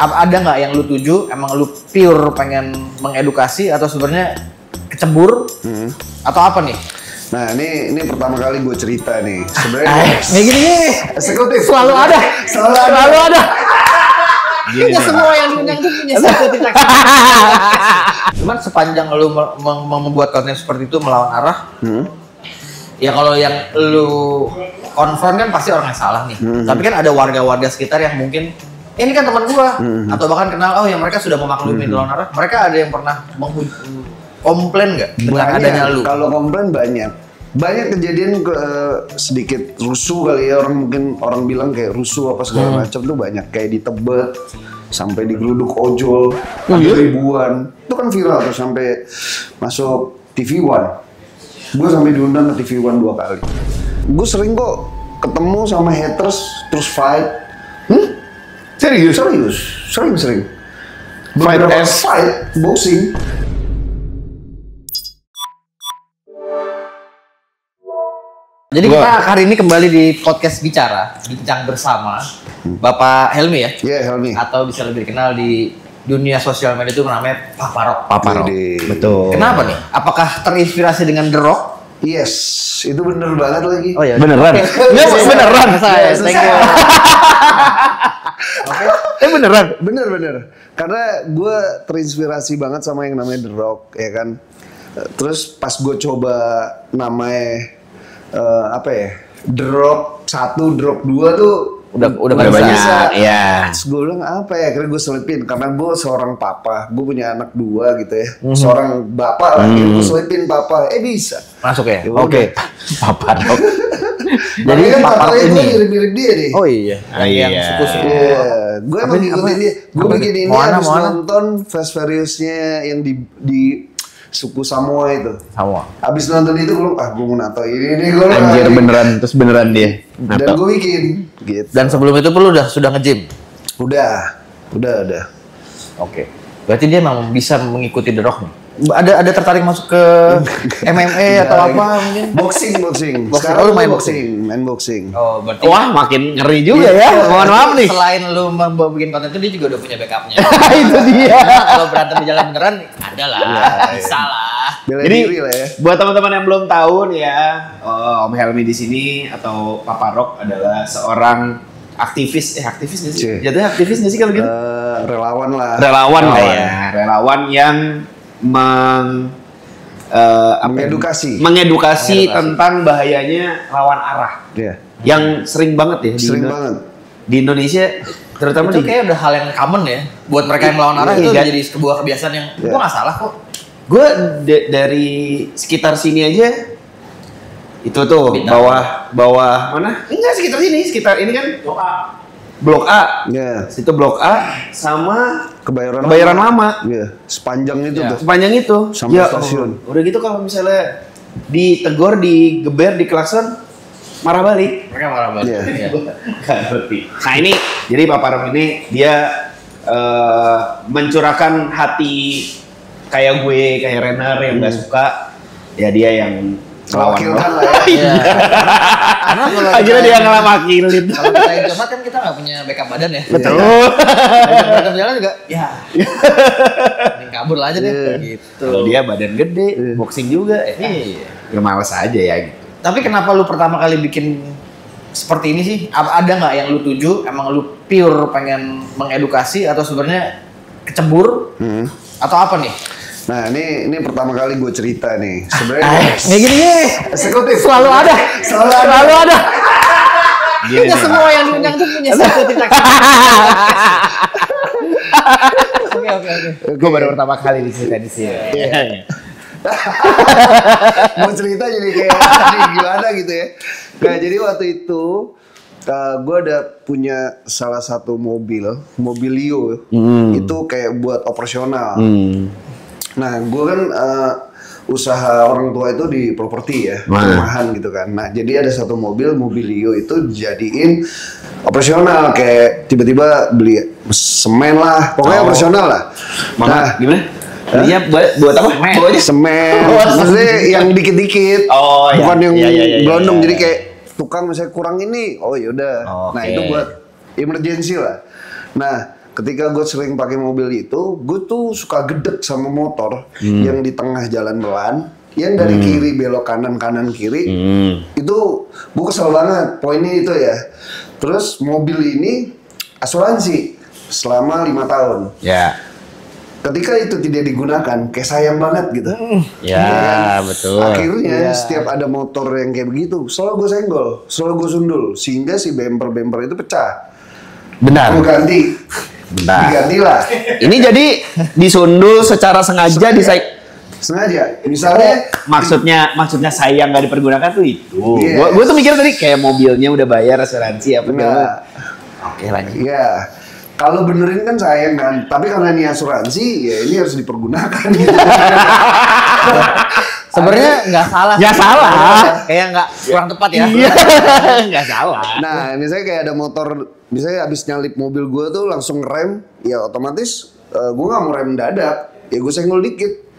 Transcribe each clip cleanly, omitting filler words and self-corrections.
Ada nggak yang lu tuju? Emang lu pure pengen mengedukasi atau sebenarnya kecebur? Atau apa nih? Nah ini pertama kali gue cerita nih. Sebenarnya Kayak gini nih. eksekutif Selalu ada. Gini Punya semua yang diundang tuh punya satu tindak. Cuman sepanjang lu membuat konten seperti itu melawan arah, ya kalau yang lu konfront kan pasti orang yang salah nih. Tapi kan ada warga-warga sekitar yang mungkin ini kan teman gua atau bahkan kenal, oh yang mereka sudah memaklumi melawan arah. Mereka ada yang pernah komplain nggak dengan adanya lu? Kalau komplain banyak kejadian sedikit rusuh kali ya, orang bilang kayak rusuh apa segala macam tuh banyak, kayak di Tebet sampai digeruduk ojol ribuan. Itu kan viral tuh sampai masuk TV One. Gue sampai diundang ke TV One 2 kali. Gue sering kok ketemu sama haters terus fight. Serius? Sering. Fight boxing. Jadi kita hari ini kembali di podcast Bincang bersama Bapak Helmi ya? Iya, Helmi. Atau bisa lebih dikenal di dunia sosial media itu namanya Papa Rock. Betul. Kenapa nih? Apakah terinspirasi dengan The Rock? Yes, itu bener banget lagi. Oh ya. Beneran? Beneran saya. Thank you. Oke. Bener. Karena gue terinspirasi banget sama yang namanya The Rock, ya kan. Terus pas gue coba namanya The Rock 1, The Rock 2 tuh udah banyak, ya. Terus gue bilang apa ya, akhirnya gue selipin karena gue seorang papa, gue punya anak 2 gitu ya, seorang bapak lah, gue selipin papa, bisa masuk ya? Oke. Papa Rock. Jadi kan Papa Rock ini mirip-mirip dia deh. Oh iya, yang suku-suku. Iya, gue emang ngikutin dia. Gue bikin ini habis Moana. nonton Fast Furious-nya yang di suku Samoa itu. Samoa. Abis nonton itu gue mau nato ini gue Anjir beneran dia. dan gue bikin gitu. Dan sebelum itu lu sudah nge-gym? Udah. Oke. Berarti dia memang bisa mengikuti The Rock nih. Ada tertarik masuk ke MMA atau apa mungkin? Boxing. Oh, lu main main boxing. Oh, berarti Wah, makin ngeri juga ya. Mohon maaf nih. Selain lu bikin konten itu, dia juga udah punya backupnya. Itu dia. Kalau berantem di jalan beneran, ada lah, bisa lah. Bela Jadi diri lah ya. buat teman-teman yang belum tahu nih ya, Om Helmi di sini atau Papa Rock adalah seorang aktivis nggak sih? Cie. Jatuhnya aktivis nggak sih kalau gitu? Relawan lah. Relawan lah ya. Relawan yang mengedukasi tentang bahayanya lawan arah. Iya. Yang sering banget ya di Indonesia, terutama Itu kayak udah hal yang common ya buat mereka yang melawan arah. Itu udah jadi sebuah kebiasaan yang gua nggak salah kok. Gue dari sekitar sini aja itu tuh bawah mana? Enggak, sekitar ini kan Blok A. Iya. Situ Blok A sama Kebayoran Lama. Iya. Sepanjang itu tuh. Sepanjang itu. Sampai stasiun. Udah gitu kalau misalnya ditegur, digeber, diklakson, marah balik. Mereka marah banget. Iya. Gak ngerti. Nah ini, jadi Papa Rock ini dia mencurahkan hati kayak gue, kayak Renner yang nggak suka, ya dia yang melawan. Iya. Karena kalau Akhirnya dia ngelamakin. Kalau kita yang curhat kan kita nggak punya backup badan ya. Betul. Berantem jalan juga, ya. Mending kabur aja deh. Gitu. Kalau dia badan gede, boxing juga, ya males aja ya gitu. Tapi kenapa lu pertama kali bikin seperti ini sih? Ada nggak yang lu tuju? Emang lu pure pengen mengedukasi atau sebenarnya kecebur? Atau apa nih? Nah ini pertama kali gue cerita nih. Sebenarnya Kayak gini nih. eksekutif. Selalu ada. Gini Punya nih. semua yang diundang tuh punya satu tindak. Oke. Gue baru pertama kali diceritain di sini. Mau cerita jadi kayak gimana gitu ya. Nah jadi waktu itu gue ada punya salah satu mobilio itu kayak buat operasional. Nah gue kan usaha orang tua itu di properti ya, perumahan gitu kan. Nah jadi ada satu mobilio itu jadiin operasional, kayak tiba-tiba beli semen lah, pokoknya operasional lah. Nah gimana? Belinya buat apa? Semen, maksudnya yang dikit-dikit, Oh, bukan yang gelondong. iya. Jadi kayak tukang misalnya kurang ini, oh yaudah. Nah Oke. itu buat emergency lah. Nah ketika gue sering pakai mobil itu, gue tuh suka gedek sama motor yang di tengah jalan pelan, yang dari kiri belok kanan kiri, itu gue kesel banget. Poinnya itu ya. Terus mobil ini asuransi selama 5 tahun. Ya. Ketika itu tidak digunakan, kayak sayang banget gitu. Ya, betul. Akhirnya setiap ada motor yang kayak begitu, selalu gue senggol, selalu gue sundul, sehingga si bemper itu pecah. Benar. Gue ganti. Benar. Digantilah. Ini jadi disundul secara sengaja Sengaja. Misalnya maksudnya sayang nggak dipergunakan tuh itu. Yes. Gue tuh mikir tadi kayak mobilnya udah bayar asuransi apa enggak. Oke, lanjut. Iya. Kalau benerin kan sayang kan, tapi karena ini asuransi, ya ini harus dipergunakan. Sebenarnya nggak salah. Nggak salah. Kayak nggak kurang tepat ya. Iya, nggak salah. Nah, misalnya kayak ada motor, misalnya abis nyalip mobil gue tuh langsung rem, ya otomatis gue nggak mau rem mendadak, ya gue senggol dikit.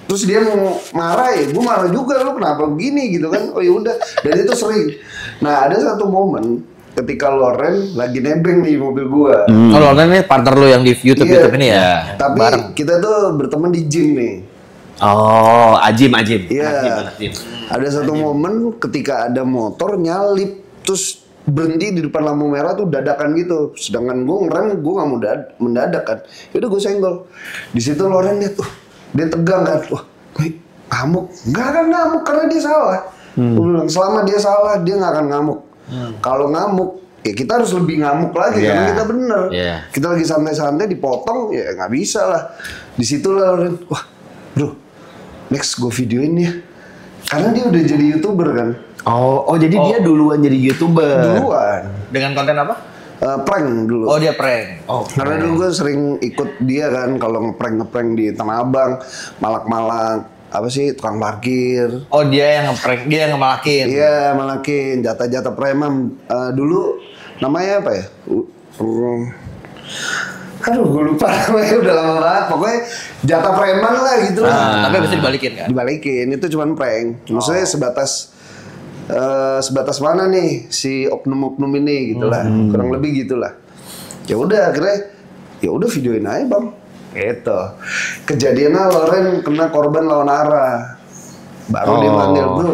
Terus dia mau marah, ya gue marah juga, lu kenapa begini gitu kan? Oh ya udah, dan itu sering. Nah, ada satu momen ketika Loren lagi nebeng di mobil gua. Kalau Loren ini partner lo yang di YouTube ini ya. Tapi bareng. kita tuh berteman di gym nih. Oh, Ajim. Iya. Ada satu momen ketika ada motor nyalip terus berhenti di depan lampu merah tuh dadakan gitu. Sedangkan gua ngerem, gua nggak mau mendadak kan. Yaudah gua senggol. Di situ Loren lihat tuh, dia tegang kan. Wah, ngamuk. Nggak akan ngamuk karena dia salah. Gua bilang selama dia salah dia nggak akan ngamuk. Kalau ngamuk, ya kita harus lebih ngamuk lagi karena kita bener. Kita lagi santai-santai dipotong, ya nggak bisa lah. Di situ lah, wah, bro, next gue videoin ya. Karena dia udah jadi YouTuber kan. Oh, jadi dia duluan jadi YouTuber. Duluan. Dengan konten apa? Prank dulu. Oh, dia prank. Oh, Karena dulu gue sering ikut dia kan kalau ngeprank di Tanah Abang, Malak-Malak. Apa sih, tukang parkir. Oh, dia yang ngeprank, dia yang ngemalakin. Iya, malakin jatah-jatah preman. Dulu namanya apa ya? Aduh, gue lupa namanya, udah lama banget. Pokoknya jatah preman lah gitu lah. Tapi bisa dibalikin kan? Dibalikin, itu cuman prank. Maksudnya sebatas mana nih si oknum-oknum ini gitu lah. Kurang lebih gitu lah. Ya udah akhirnya, ya udah videoin aja bang. Gitu. Kejadiannya Loren kena korban lawan arah. Baru dia manggil, bro,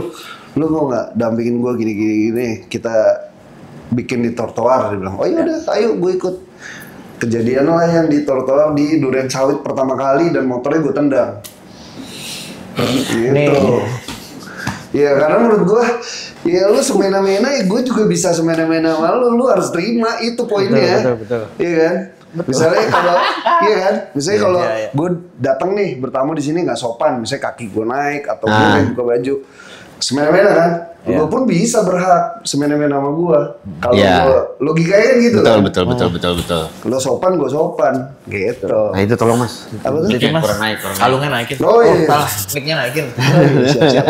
lu mau nggak dampingin gue gini, kita bikin di trotoar. Dia bilang, oh iya udah, ayo gue ikut. Kejadian lah yang di trotoar di Duren Sawit pertama kali dan motornya gue tendang. Gitu. Ya karena menurut gue, ya lu semena-mena, ya gue juga bisa semena-mena sama lu harus terima, itu poinnya. Betul. Iya kan? Misalnya kalau, iya kan? Misalnya kalau gue datang nih bertamu di sini nggak sopan, misalnya kaki gue naik atau gue buka baju, semena-mena kan? Gue pun bisa berhak semena-mena sama gue. Kalau gue logikanya kan gitu kan? Betul. Lo sopan, gue sopan, gitu. Nah itu tolong mas. Apa tuh? Itu mas, kalungnya naikin. Oh iya. Salah, mic-nya naikin. Siap.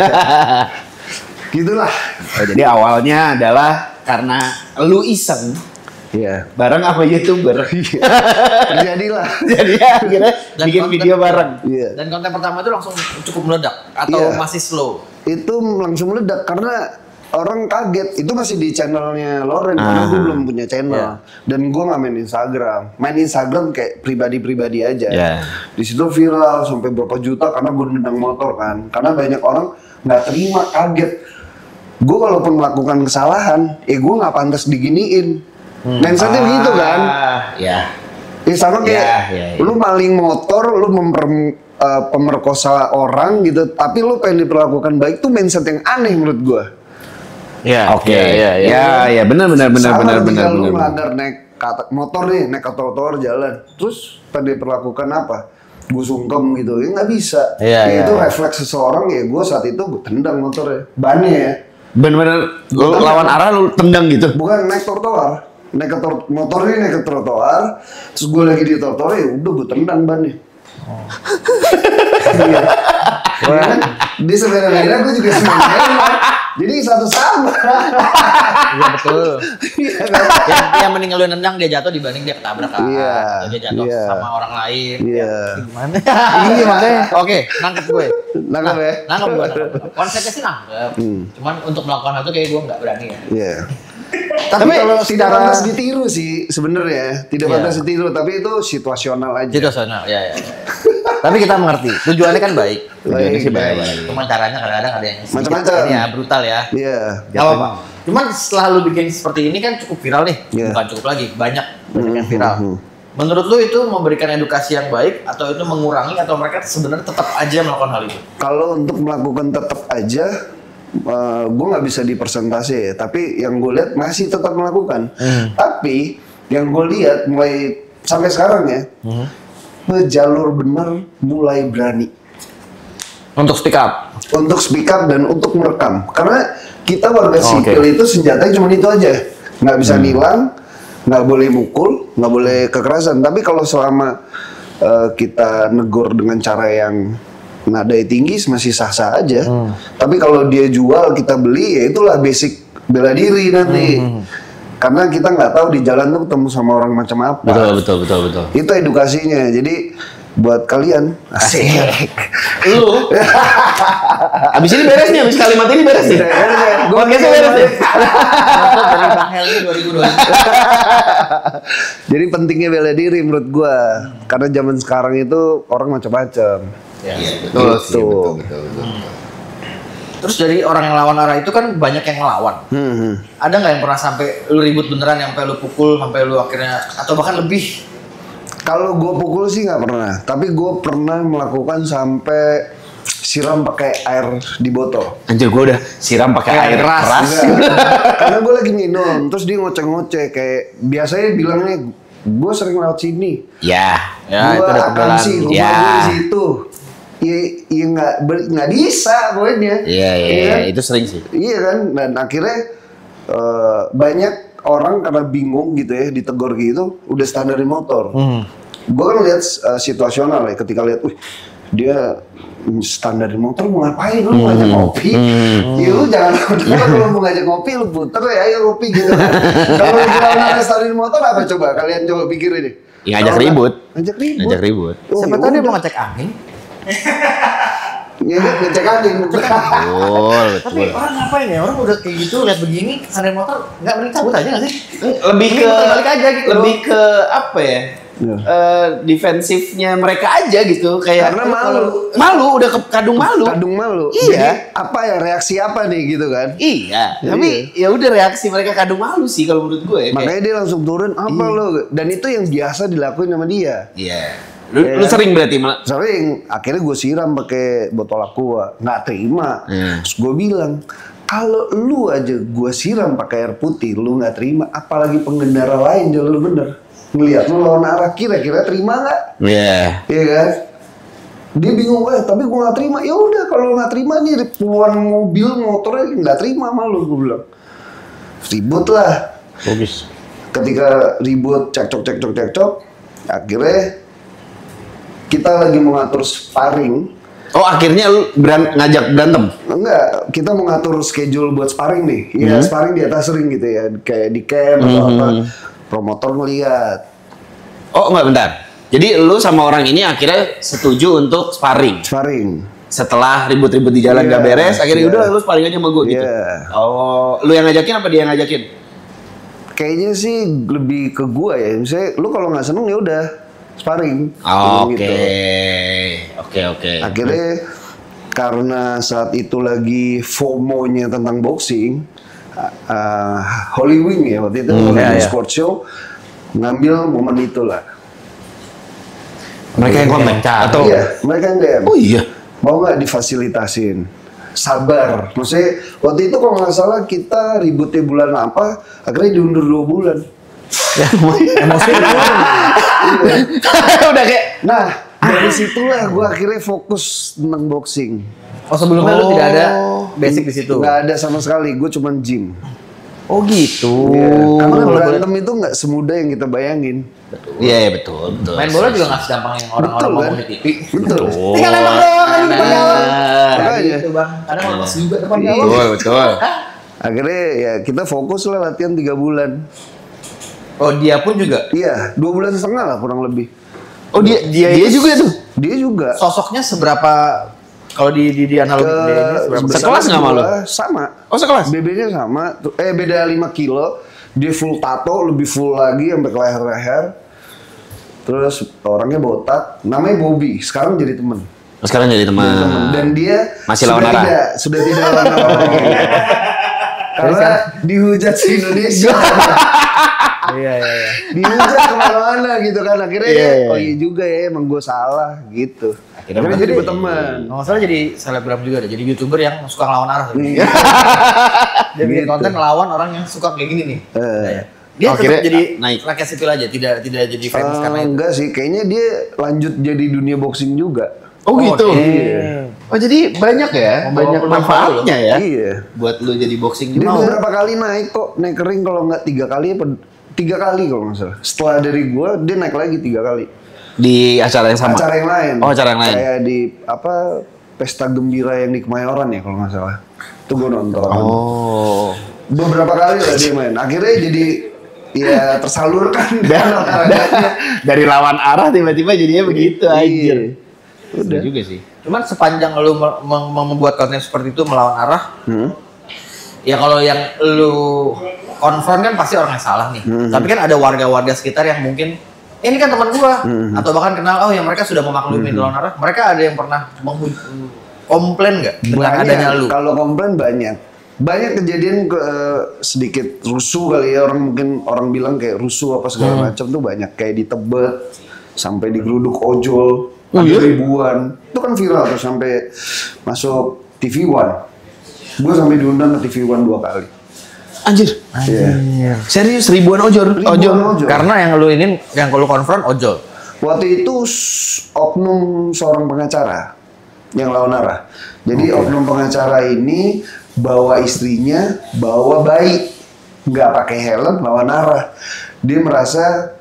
Gitulah. Oh, jadi awalnya adalah karena lu iseng. Iya. Bareng apa YouTuber. Terjadilah. Jadi akhirnya Dan bikin konten- video bareng. Iya. Dan konten pertama itu langsung cukup meledak atau Iya. masih slow? Itu langsung meledak karena orang kaget. Itu masih di channelnya Loren karena gue belum punya channel dan gue nggak main Instagram kayak pribadi aja. Di situ viral sampai berapa juta karena gue nendang motor kan, karena banyak orang nggak terima, kaget. Gue walaupun melakukan kesalahan, gue nggak pantas diginiin. Mindsetnya gitu kan. Ya. Ya sama kayak Iya. lu maling motor, lu pemerkosa orang gitu, tapi lu pengen diperlakukan baik, tuh mindset yang aneh menurut gua. Iya. Oke. Ya, benar. Sama ketika lu melanggar naik motor nih, naik ke trotoar jalan, terus pengen diperlakukan apa? Gue sungkem gitu, ya nggak bisa. Iya. Itu refleks seseorang, ya gue saat itu gue tendang motornya, bannya ya. Bener-bener lu lawan arah lu tendang gitu. Bukan naik trotoar. Motornya naik ke trotoar, terus gue lagi di trotoar, ya udah gue tendang bannya. Iya. Kan? Di semena-mena gue juga semena-mena. Jadi satu sama. Iya betul. Iya kan? yang mending lu nendang dia jatuh dibanding dia ketabrak kan. Iya. Dia jatuh Iya. sama orang lain. Iya. Gimana? Iya makanya. Oke, nangkep gue. Nangkep ya? Nangkep gue. Konsepnya sih nangkep. Cuman untuk melakukan hal itu kayak gue nggak berani ya. Iya. Tapi kalau tidak pantas ditiru sih sebenarnya, tidak pantas ditiru, tapi itu situasional aja. Situasional, ya. Tapi kita mengerti, tujuannya kan baik. Tujuannya sih baik. Cuman caranya kadang-kadang ada yang macam-macam. ini ya, brutal ya. Iya. Gak apa-apa. Cuman setelah lu bikin seperti ini kan cukup viral nih. Bukan cukup lagi, banyak yang viral. Menurut lu itu memberikan edukasi yang baik atau itu mengurangi atau mereka sebenarnya tetap aja melakukan hal itu? Kalau untuk melakukan tetap aja, gue nggak bisa dipersentase ya. Tapi yang gue lihat masih tetap melakukan. Tapi yang gue lihat mulai sampai sekarang ya, jalur benar mulai berani untuk speak up. Untuk speak up dan untuk merekam. Karena kita warga sipil itu senjatanya cuma itu aja, nggak bisa nilang, nggak boleh mukul, nggak boleh kekerasan. Tapi kalau selama kita negor dengan cara yang nadanya tinggi masih sah-sah aja. Tapi kalau dia jual kita beli, ya itulah basic bela diri nanti. Karena kita nggak tahu di jalan tuh ketemu sama orang macam apa. Betul. Itu edukasinya. Jadi buat kalian asik. Lu. Abis ini beres nih, abis kalimat ini beres nih. Podcastnya beres nih. Dari Bang Helmi 2020. Jadi pentingnya bela diri menurut gua. Karena zaman sekarang itu orang macam-macam. Ya, betul. Terus dari orang yang lawan arah itu kan banyak yang ngelawan. Ada nggak yang pernah sampai lu ribut beneran, sampai lu pukul, sampai lu akhirnya atau bahkan lebih? Kalau gue pukul sih nggak pernah, tapi gue pernah melakukan sampai siram pakai air di botol. Anjir, gue udah siram pakai air keras. Karena gue lagi minum, terus dia ngoceh-ngoceh kayak biasanya bilangnya gue sering lewat sini. Ya Gue itu udah akan sih rumah gue di situ. Ya nggak bisa pokoknya. Iya, itu sering sih. Iya kan, dan akhirnya banyak orang karena bingung gitu ya ditegur gitu, udah standarin motor. Gue kan lihat situasional ya, ketika lihat, dia standarin motor mau ngapain, lu mau ngajak ngopi? Ya lu jangan kalau mau ngajak ngopi lu puter ya, ayo ngopi gitu. Kalau lu standarin motor apa coba kalian coba pikirin deh. Ya, ngajak ribut. Ngajak ribut. Siapa tahu dia mau ngecek angin. Ya ngecek angin. Betul. Tapi orang ngapain ya? Orang udah kayak gitu lihat begini standar motor nggak mending cabut aja nggak sih? Lebih ke balik aja gitu. Lebih ke apa ya? Defensifnya mereka aja gitu, kayak karena malu udah kadung malu. Iya. Jadi apa ya, reaksi apa nih gitu kan? Iya. Tapi ya udah reaksi mereka kadung malu sih kalau menurut gue. Makanya dia langsung turun apa lo? Dan itu yang biasa dilakuin sama dia. Iya. Lu sering berarti Sering. Akhirnya gue siram pakai botol aqua, nggak terima. Terus gue bilang, kalau lu aja gue siram pakai air putih, lu nggak terima, apalagi pengendara lain jalur bener. Ngeliat lu lawan arah, kira-kira terima nggak? Iya. Iya kan? Dia bingung, tapi gue nggak terima. Ya udah, kalau nggak terima nih puluhan mobil motornya nggak terima sama lu, gue bilang. Ribut lah. Bagus. Ketika ribut, cekcok, akhirnya kita lagi mau ngatur sparring. Oh, akhirnya lu ngajak berantem? Enggak, kita mau ngatur schedule buat sparring nih. Ya sparring di atas ring gitu ya, kayak di camp atau apa. Promotor ngeliat. Oh, enggak, bentar. Jadi lu sama orang ini akhirnya setuju untuk sparring. Setelah ribut-ribut di jalan gak beres, akhirnya udah lu sparring aja sama gue gitu. Oh, lu yang ngajakin apa dia yang ngajakin? Kayaknya sih lebih ke gua ya. Misalnya lu kalau nggak seneng ya udah sparring. Oke. Akhirnya karena saat itu lagi FOMO-nya tentang boxing, Holy Wing ya waktu itu, Sport Show, ngambil momen itulah. Mereka yang kontak atau? Iya, mereka yang DM. Oh iya. Mau nggak difasilitasin? Sabar. Maksudnya waktu itu kalau nggak salah kita ributnya bulan apa, akhirnya diundur 2 bulan. Emosi Udah kayak. Nah, dari situlah gue akhirnya fokus tentang boxing. Oh, sebelumnya lu tidak ada basic di situ? Nggak ada sama sekali, gue cuman gym. Oh gitu. Karena berantem itu nggak semudah yang kita bayangin. Iya, betul. Main bola juga nggak segampang yang orang-orang ngomong di TV. Betul. Tinggal nembak doang aja depan gawang. Makanya. Gitu bang. Kadang lepas juga depan gawang. Betul. Akhirnya ya kita fokus lah latihan 3 bulan. Oh dia pun juga? Iya, 2,5 bulan lah kurang lebih. Oh dia juga tuh? Dia juga. Sosoknya seberapa? Kalau di analogi ini seberapa? Sekelas nggak malu? Sama. Oh sekelas? BB-nya sama. Beda 5 kilo. Dia full tato, lebih full lagi sampai ke leher-leher. Terus orangnya botak, namanya Bobby. Sekarang jadi temen. Sekarang jadi teman. Dan dia masih lawan arah. Sudah tidak lawan arah lagi. Karena dihujat si Indonesia. Iya. Dihujat kemana-mana gitu kan. Akhirnya oh iya juga ya, emang gue salah gitu. Akhirnya jadi berteman. Nggak masalah jadi selebgram juga deh. Jadi YouTuber yang suka ngelawan arah. Dia bikin konten ngelawan orang yang suka kayak gini nih. Dia tetap jadi naik rakyat sipil aja, tidak jadi famous karena itu. Enggak sih, kayaknya dia lanjut jadi dunia boxing juga. Oh gitu. Iya. Oh jadi banyak ya, banyak manfaatnya ya. Iya. Buat lu jadi boxing Dia juga. beberapa kali naik kok, naik kering kalau nggak 3 kali apa 3 kali kalau nggak salah. Setelah dari gua dia naik lagi 3 kali. Di acara yang sama. Acara yang lain. Oh, acara yang lain. Kayak di apa pesta gembira yang di Kemayoran ya kalau nggak salah. Itu gua nonton. Oh. Beberapa kali lah dia main. Akhirnya jadi ya tersalurkan Dari lawan arah tiba-tiba jadinya begitu anjir. Udah juga sih. Cuman sepanjang lu membuat konten seperti itu melawan arah, ya kalau yang lu konfront kan pasti orangnya salah nih. Tapi kan ada warga-warga sekitar yang mungkin ini kan teman gua atau bahkan kenal, oh yang mereka sudah memaklumi melawan arah. Mereka ada yang pernah komplain nggak dengan adanya lu? Kalau komplain banyak kejadian sedikit rusuh kali ya, orang bilang kayak rusuh apa segala macam tuh banyak, kayak di Tebet sampai digeruduk ojol ada ribuan. Itu kan viral tuh sampai masuk TV One. Gue sampai diundang ke TV One 2 kali. Anjir. Iya. Serius ribuan ojol. Karena yang lu konfront ojol. Waktu itu oknum seorang pengacara yang lawan arah. Jadi oknum pengacara ini bawa istrinya, bawa bayi, nggak pakai helm, lawan arah. Dia merasa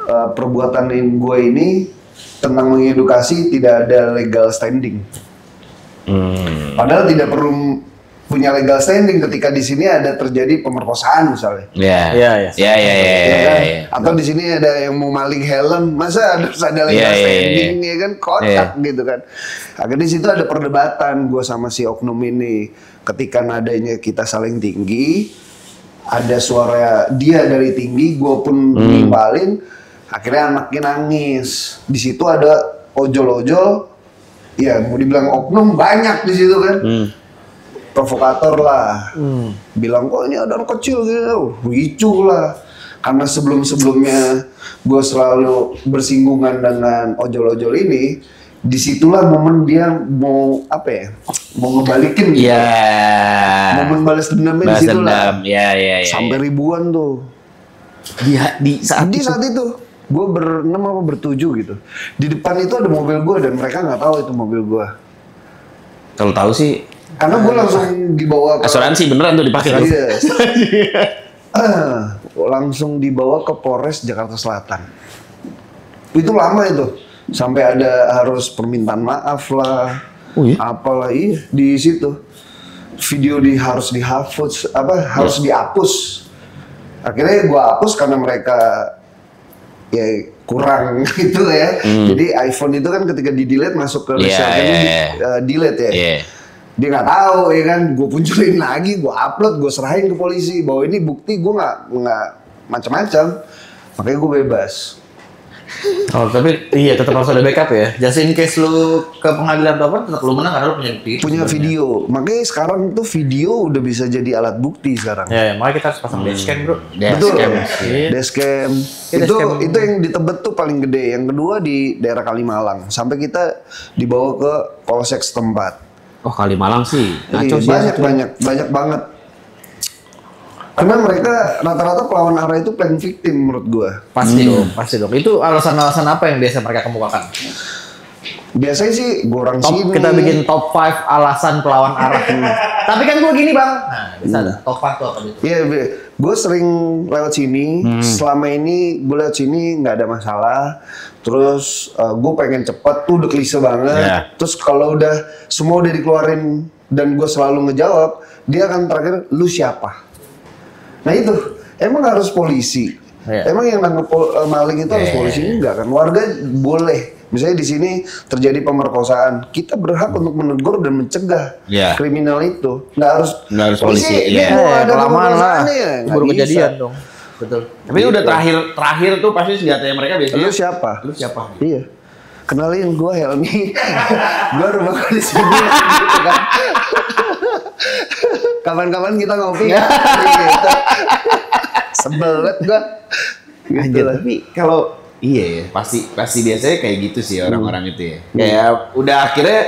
perbuatan gue ini tentang mengedukasi tidak ada legal standing. Padahal tidak perlu punya legal standing ketika di sini ada terjadi pemerkosaan misalnya. Iya. Atau di sini ada yang mau maling helm, masa harus ada legal standing ya kan, kocak gitu kan. Akhirnya di situ ada perdebatan gue sama si oknum ini. Ketika nadanya kita saling tinggi, ada suara dia dari tinggi, gue pun nimbalin. Akhirnya anaknya nangis. Di situ ada ojol-ojol, ya mau dibilang oknum banyak di situ kan. Provokator lah, bilang kok ini ada anak kecil gitu, ricuh lah. Karena sebelumnya gue selalu bersinggungan dengan ojol-ojol ini, disitulah momen dia mau apa ya, mau ngebalikin gitu. Momen balas dendamnya disitulah. Sampai ribuan tuh. Di saat itu. Gue berenam apa bertujuh gitu. Di depan itu ada mobil gue dan mereka nggak tahu itu mobil gue. Kalau tahu sih. Karena gue langsung dibawa ke asuransi beneran tuh dipakai kan? Langsung dibawa ke Polres Jakarta Selatan. Itu lama itu. Sampai ada harus permintaan maaf lah. Apalah di situ. Video harus dihapus, harus dihapus. Akhirnya gue hapus karena mereka ya kurang gitu ya. Jadi iPhone itu kan ketika di delete masuk ke recycle delete ya. Dia nggak tahu ya kan, gue munculin lagi, gue upload, gue serahin ke polisi bahwa ini bukti, gue nggak macam-macam, makanya gue bebas. Oh tapi iya tetap harus ada backup ya. Just in case lu ke pengadilan atau apa, tetap lu menang karena lu punya video. Makanya sekarang tuh video udah bisa jadi alat bukti sekarang. Ya, makanya kita harus pasang dashcam bro. Dashcam. Itu yang di Tebet tuh paling gede. Yang kedua di daerah Kalimalang. Sampai kita dibawa ke polsek setempat. Oh Kalimalang sih. Banyak banget. Karena mereka rata-rata pelawan arah itu plan victim menurut gue. Pasti dong. Itu alasan-alasan apa yang biasa mereka kemukakan? Biasanya sih gue orang sini. Kita bikin top 5 alasan pelawan arah. Tapi kan gue gini bang. Nah bisa ada top 5 tuh apa gitu. Iya, gue sering lewat sini. Selama ini gue lewat sini nggak ada masalah. Terus gue pengen cepet tuh udah klise banget. Terus kalau udah semua udah dikeluarin dan gue selalu ngejawab, dia akan terakhir lu siapa? Nah itu emang harus polisi, Emang yang nangkep maling itu harus polisi? Enggak kan? Warga boleh. Misalnya di sini terjadi pemerkosaan, kita berhak untuk menegur dan mencegah kriminal itu. Nggak harus polisi. Iya, kelamaan lah. Baru kejadian dong. Betul. Tapi udah terakhir tuh pasti senjatanya mereka biasanya. Lu siapa? Iya. Kenalin gue Helmi. Gue rumah gue di sini. Gitu kan. Kapan-kapan kita ngopi ya. Gitu. Sebel banget gue. Gitu. Tapi kalau iya ya, pasti biasanya kayak gitu sih orang-orang itu ya. Kayak udah akhirnya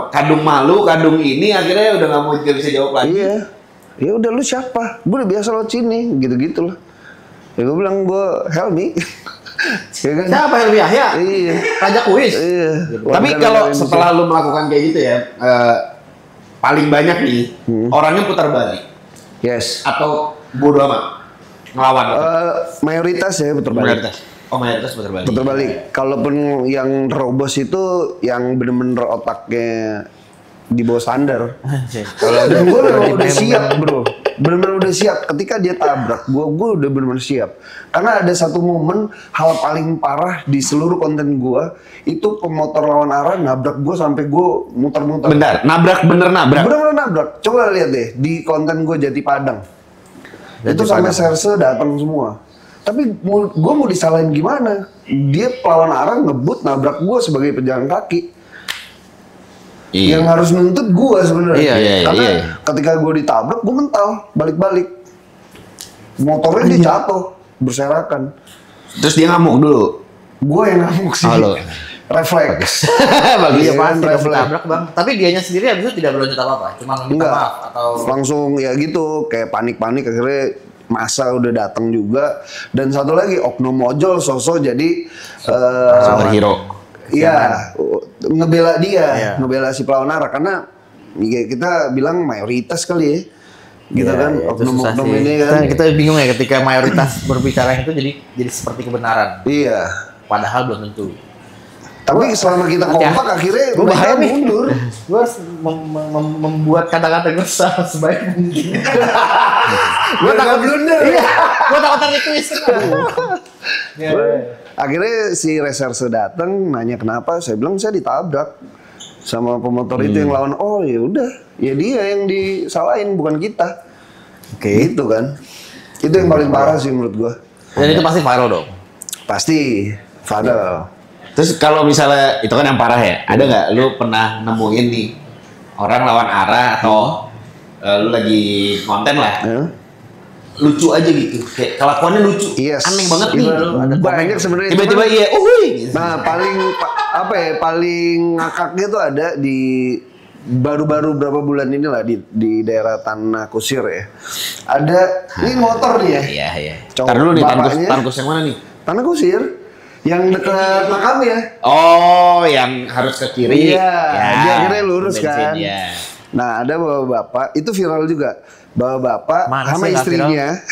kadung malu, kadung ini akhirnya udah nggak bisa jawab lagi. Iya. Ya udah lu siapa? Gue udah biasa lewat sini, gitu-gitu lah. Ya gue bilang gue Helmi. Ya kan? Siapa Helmi Yahya? Iya. Raja kuis. Iya. Tapi kalau setelah lu melakukan kayak gitu ya, paling banyak nih orangnya putar balik. Yes. Atau bodo amat ngelawan. Mayoritas ya putar balik. Mayoritas putar balik. Putar balik. Kalaupun yang terobos itu yang bener-bener otaknya di bawah standar. Kalau gue udah siap bro, bener-bener udah siap. Ketika dia tabrak gue udah bener-bener siap. Karena ada satu momen hal paling parah di seluruh konten gue itu pemotor lawan arah nabrak gue sampai gue muter-muter. Bentar, bener nabrak. Coba lihat deh di konten gue Jati Padang. Itu sampai serse datang semua. Tapi gue mau disalahin gimana? Dia lawan arah ngebut nabrak gue sebagai pejalan kaki. Yang harus nuntut gue sebenarnya. Karena ketika gue ditabrak, gue mental balik-balik. Motornya dia jatuh, berserakan. Terus dia ngamuk dulu. Gue yang ngamuk sih. Refleks. Bagi pasti tabrak bang. Tapi dianya sendiri abis itu tidak berlanjut apa-apa. Cuma minta maaf atau langsung ya gitu, kayak panik-panik akhirnya masa udah datang juga. Dan satu lagi oknum ojol sosok jadi hero. Iya, ngebela dia, ngebela si pelawan arah karena ya kita bilang mayoritas kali ya. Gitu kan, oknum-oknum ini kan. Kita bingung ya ketika mayoritas berbicara itu jadi seperti kebenaran. Iya. Padahal belum tentu. Tapi selama kita kompak akhirnya gue bahaya nih. mundur. Gue harus membuat kata-kata gue sebaik mungkin. Gue takut blunder. Iya. Gue takut tertwist. Akhirnya si reserse datang nanya kenapa, saya bilang saya ditabrak sama pemotor itu yang lawan. Oh ya udah, ya dia yang disalahin bukan kita. Gitu kan. Itu yang paling parah sih menurut gua. Dan itu pasti viral dong. Pasti viral. Terus kalau misalnya itu kan yang parah ya, ada nggak lu pernah nemuin nih orang lawan arah atau lu lagi konten lah, lucu aja gitu, kayak kelakuannya lucu, aneh banget nih. Banyak sebenarnya. Tiba-tiba Nah paling ngakaknya tuh ada di baru-baru berapa bulan ini lah di daerah Tanah Kusir ya. Ada ini motor nih ya. Iya. Ntar dulu nih Tanah Kusir yang mana nih? Tanah Kusir. Yang dekat makam ya. Oh, yang harus ke kiri. Iya, dia akhirnya lurus kan. Ya. Nah, ada bapak-bapak, itu viral juga. Bapak-bapak sama istrinya.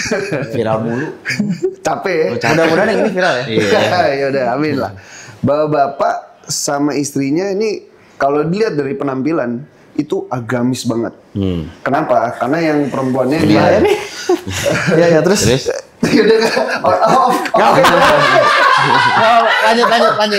Viral mulu. Capek. Mudah-mudahan yang ini viral ya. Ya udah, amin lah. Bapak-bapak sama istrinya ini kalau dilihat dari penampilan itu agamis banget. Kenapa? Karena yang perempuannya dia nih. Ya terus.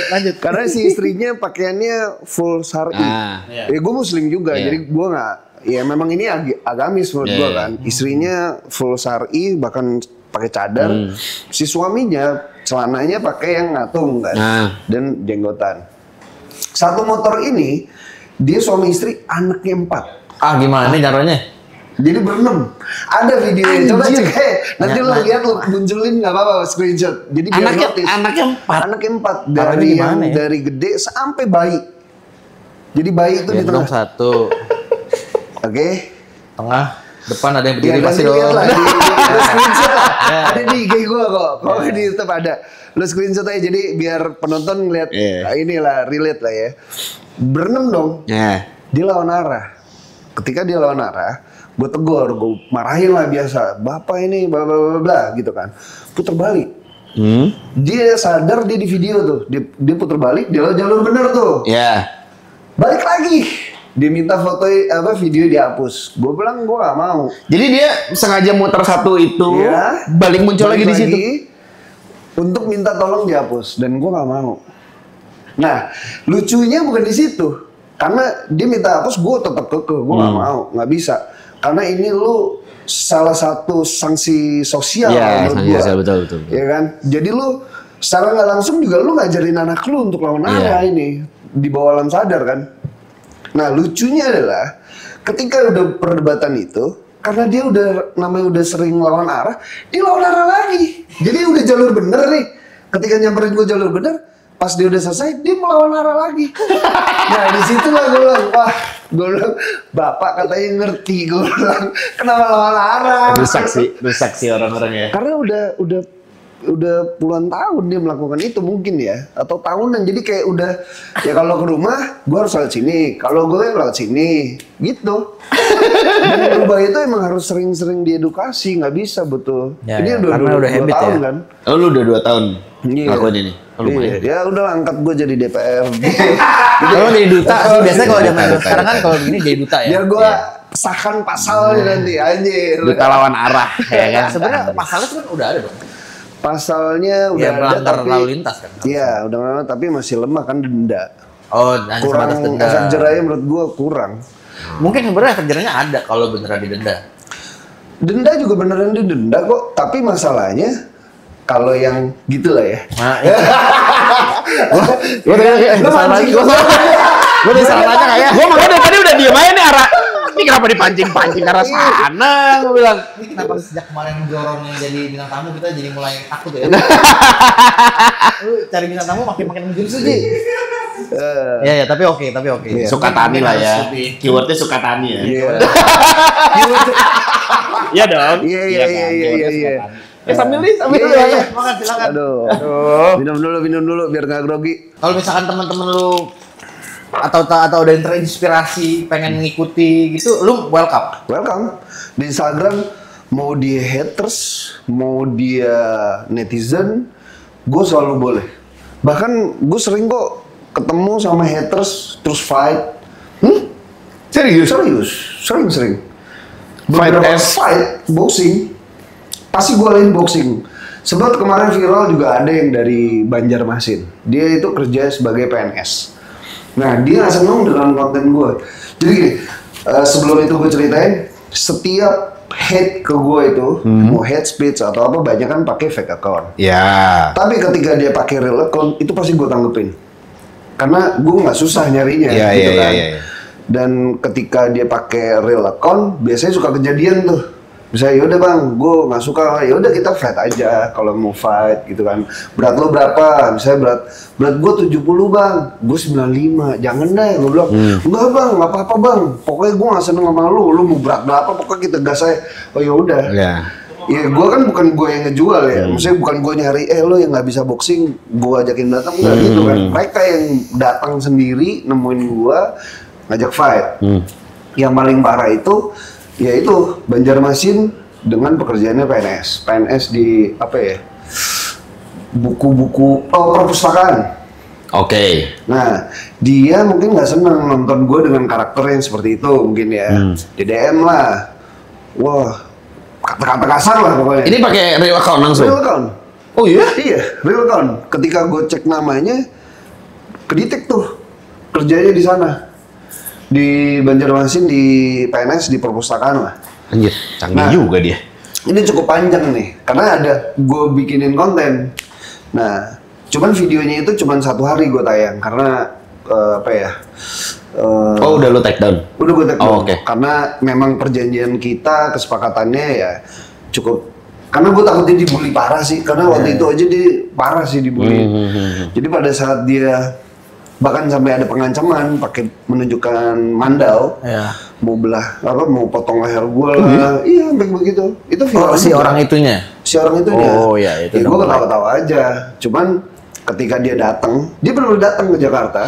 Lanjut. Karena si istrinya pakaiannya full syar'i. Ya gue muslim juga, jadi gue nggak. Ya memang ini agamis menurut gue kan. Istrinya full syar'i, bahkan pakai cadar. Si suaminya celananya pakai yang ngatung kan, dan jenggotan. Satu motor ini dia suami istri, anaknya 4. Gimana nih caranya? Jadi berenam. Ada videonya, coba cek. Nanti lo lihat, lo munculin nggak apa-apa, screenshot. Jadi biar notice. Anaknya 4. Dari gede sampai bayi. Jadi bayi itu di tengah. Satu. Oke. Tengah. Depan ada yang berdiri pasti dong. Lo screenshot lah. Ada di IG gue kok. Kalau di YouTube ada. Lo screenshot aja. Jadi biar penonton ngeliat. Inilah relate lah ya. Berenam dong. Dia lawan arah. Ketika dia lawan arah, gue tegur, gue marahin lah biasa. Bapak ini bla bla bla gitu kan. Puter balik. Dia sadar dia di video tuh. Dia puter balik, dia jalur bener tuh. Balik lagi. Dia minta foto video dihapus. Gue bilang gue gak mau. Jadi dia sengaja muter satu itu, Iya. balik muncul lagi di situ. Untuk minta tolong dihapus dan gue gak mau. Nah, lucunya bukan di situ. Karena dia minta hapus, gue tetap kekeh. Gue gak mau, gak bisa. Karena ini lu salah satu sanksi sosial. Iya, sanksi gua. sosial, betul. Ya kan? Jadi lu secara nggak langsung juga lu ngajarin anak lu untuk lawan arah ini di bawah alam sadar kan. Nah lucunya adalah ketika udah perdebatan itu, karena dia udah sering lawan arah, dia lawan arah lagi. Jadi udah jalur bener nih. Ketika nyamperin gue jalur bener, pas dia udah selesai, dia melawan arah lagi. Nah disitulah gue bilang, wah, gue bilang, bapak katanya ngerti. Gue bilang, kenapa lawan arah? Rusak sih orang-orang ya. Karena udah puluhan tahun dia melakukan itu mungkin ya, atau tahunan. Jadi kayak udah ya kalau ke rumah gue harus lewat sini, kalau gue lewat sini gitu. Dan berubah itu emang harus sering-sering diedukasi, nggak bisa betul. Ya, Ini ya, udah karena udah 2 habit tahun ya. kan. Oh, lu udah 2 tahun Iya. ngelakuin ini. Oh, lumayan. Ya udah angkat gue jadi DPR. Kalau jadi duta sih biasanya kalau zaman sekarang kan kalau gini jadi duta ya. Biar gue sahkan pasalnya nanti anjir. Duta lawan arah ya kan. Sebenarnya pasalnya kan udah ada dong. Pasalnya udah Ya ada melanggar tapi lalu lintas kan. iya udah melanggar tapi masih lemah kan denda. Oh, hanya Kurang sebatas denda. efek jerahnya menurut gue kurang. Mungkin sebenarnya efek jerahnya ada kalau beneran didenda. Denda juga beneran didenda kok, tapi masalahnya kalau yang gitulah ya. Nah, Gue salah lagi. Gue salah nanya kayak. Gue makanya dari tadi udah diem aja nih arah. Ini kenapa dipancing-pancing ke arah sana? Gue bilang. ini kenapa sejak kemarin Jorong yang jadi bintang tamu kita jadi mulai takut ya? Lu cari bintang tamu makin menjurus aja. Ya tapi oke. Iya. Suka tani lah ya. Keywordnya suka tani ya. Iya. Iya dong. Iya. Sambil nih. Iya. Makan silakan. Aduh. Minum dulu biar nggak grogi. Kalau misalkan teman-teman lu atau ada yang terinspirasi pengen mengikuti gitu, lu welcome. Welcome di Instagram, mau dia haters, mau dia netizen, gue selalu boleh. Bahkan gue sering kok ketemu sama haters terus fight. Serius? Sering. Beberapa fight boxing. Pasti gue lain boxing. Sebab kemarin viral juga ada yang dari Banjarmasin. Dia itu kerja sebagai PNS. Nah, dia nggak seneng dengan konten gue. Jadi gini, sebelum itu gue ceritain, setiap hate ke gue itu, mau hate speech atau apa, banyak kan pakai fake account. Ya. Tapi ketika dia pakai real account, itu pasti gue tanggepin. Karena gue nggak susah nyarinya, gitu kan. Iya. Dan ketika dia pakai real account, biasanya suka kejadian tuh. Misalnya yaudah bang, gue nggak suka, yaudah kita fight aja kalau mau fight gitu kan. Berat lo berapa? Misalnya berat gue 70 bang, gue 95, jangan deh. Gue bilang, enggak bang, nggak apa-apa bang. Pokoknya gue nggak seneng sama lu mau berat berapa, pokoknya kita gas aja. Oh yaudah. Ya. Ya gue kan bukan gue yang ngejual ya, maksudnya bukan gue nyari, lo yang nggak bisa boxing, gue ajakin datang, enggak gitu kan. Mereka yang datang sendiri, nemuin gue, ngajak fight. Yang paling parah itu, yaitu Banjarmasin dengan pekerjaannya PNS di apa ya, buku-buku perpustakaan. Oke. Nah dia mungkin nggak seneng nonton gue dengan karakter yang seperti itu mungkin ya. Di DM lah, wah kata-kata kasar lah pokoknya. Ini pakai real account langsung? Real account. Oh iya? Iya, real account. Ketika gue cek namanya, kedetek tuh kerjanya di sana. Di Banjarmasin, di PNS, di perpustakaan lah. Anjir, canggih juga dia. Ini cukup panjang nih, karena ada gue bikinin konten. Nah, cuman videonya itu cuman 1 hari gue tayang, karena apa ya? Oh udah lo take down? Udah gue take down. Oh, oke. Karena memang perjanjian kita, kesepakatannya ya cukup. Karena gue takutnya dibully parah sih, karena waktu itu aja dia parah sih dibully. Jadi pada saat dia bahkan sampai ada pengancaman pakai menunjukkan mandau, mau belah apa, mau potong leher gue lah, iya sampai begitu. Itu viral si juga. orang itunya. Si orang itunya. Oh iya itu. Ya, gue ketawa-tawa aja. Cuman ketika dia datang, dia benar-benar datang ke Jakarta.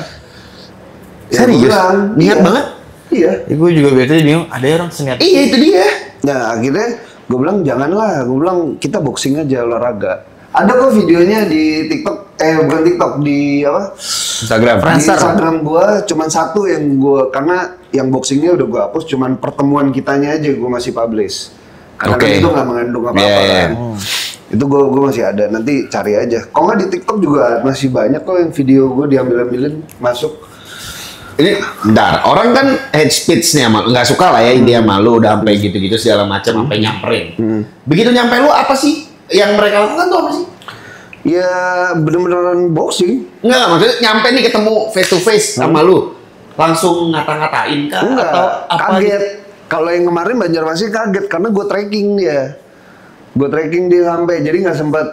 Ya, Serius? bilang, Niat iya. banget? Iya. Ya, gue juga biasanya bingung, ada orang seniat. Iya itu dia. Nah akhirnya gue bilang janganlah, gue bilang kita boxing aja olahraga. Ada kok videonya di TikTok, bukan TikTok, di apa? Instagram. Di Instagram gue cuman satu yang gue, karena yang boxingnya udah gue hapus, cuman pertemuan kitanya aja gue masih publish. Karena kan itu nggak mengandung apa-apa kan. Itu gue masih ada, nanti cari aja. Kalau nggak di TikTok juga masih banyak kok yang video gue diambil-ambilin masuk. Ini bentar, orang kan head speech-nya nggak suka lah ya dia malu udah sampai gitu-gitu segala macam sampai nyamperin. Begitu nyampe lu apa sih yang mereka lakukan tuh apa sih? Ya bener-beneran boxing. Enggak, maksudnya nyampe nih ketemu face to face sama lu. Langsung ngata-ngatain kah? Enggak, Atau apa kaget. gitu? Kalau yang kemarin Banjarmasin kaget karena gue tracking dia. Gue tracking dia sampai, jadi nggak sempat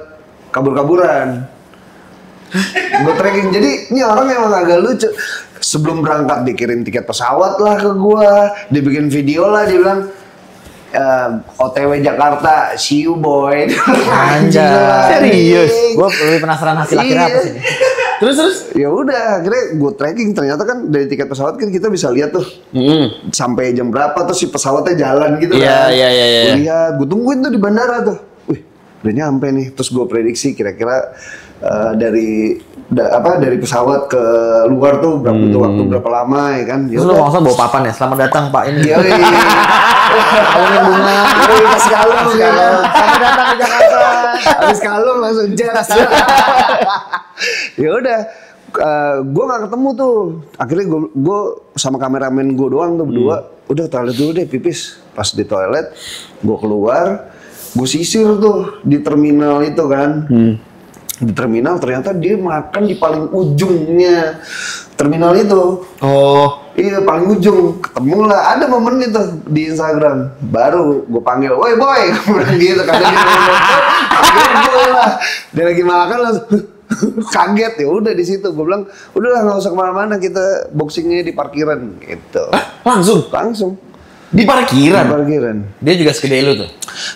kabur-kaburan. Gue tracking, jadi ini orang emang agak lucu. Sebelum berangkat dikirim tiket pesawat lah ke gue, dibikin video lah, dia bilang OTW Jakarta, see you boy. Anjay. Serius? Gue lebih penasaran hasil akhirnya apa sih ini. Terus? Ya udah, akhirnya gue tracking, ternyata kan dari tiket pesawat kan kita bisa lihat tuh sampai jam berapa, terus si pesawatnya jalan gitu kan. Iya. Gue lihat, gue tungguin tuh di bandara tuh. Wih, udah nyampe nih. Terus gue prediksi kira-kira dari pesawat ke luar tuh butuh waktu berapa lama ya kan. Terus lu langsung bawa papan ya, selamat datang Pak ini. Iya. Kalungnya bunga. Pas kalung ya. Selamat datang di Jakarta. Habis kalung langsung jas. Ya udah, gue nggak ketemu tuh. Akhirnya gue sama kameramen gue doang tuh berdua. Udah toilet dulu deh, pipis. Pas di toilet, gue keluar, gue sisir tuh di terminal itu kan. Di terminal ternyata dia makan di paling ujungnya terminal itu. Oh. Iya, paling ujung. Ketemu lah, ada momen itu di Instagram. Baru gue panggil, woi boy, gitu. Karena dia lah. Dia lagi makan langsung kaget, ya udah di situ. Gue bilang, udahlah nggak usah kemana-mana, kita boxingnya di parkiran gitu. Langsung. Di parkiran? Di parkiran. Dia juga segede lu tuh?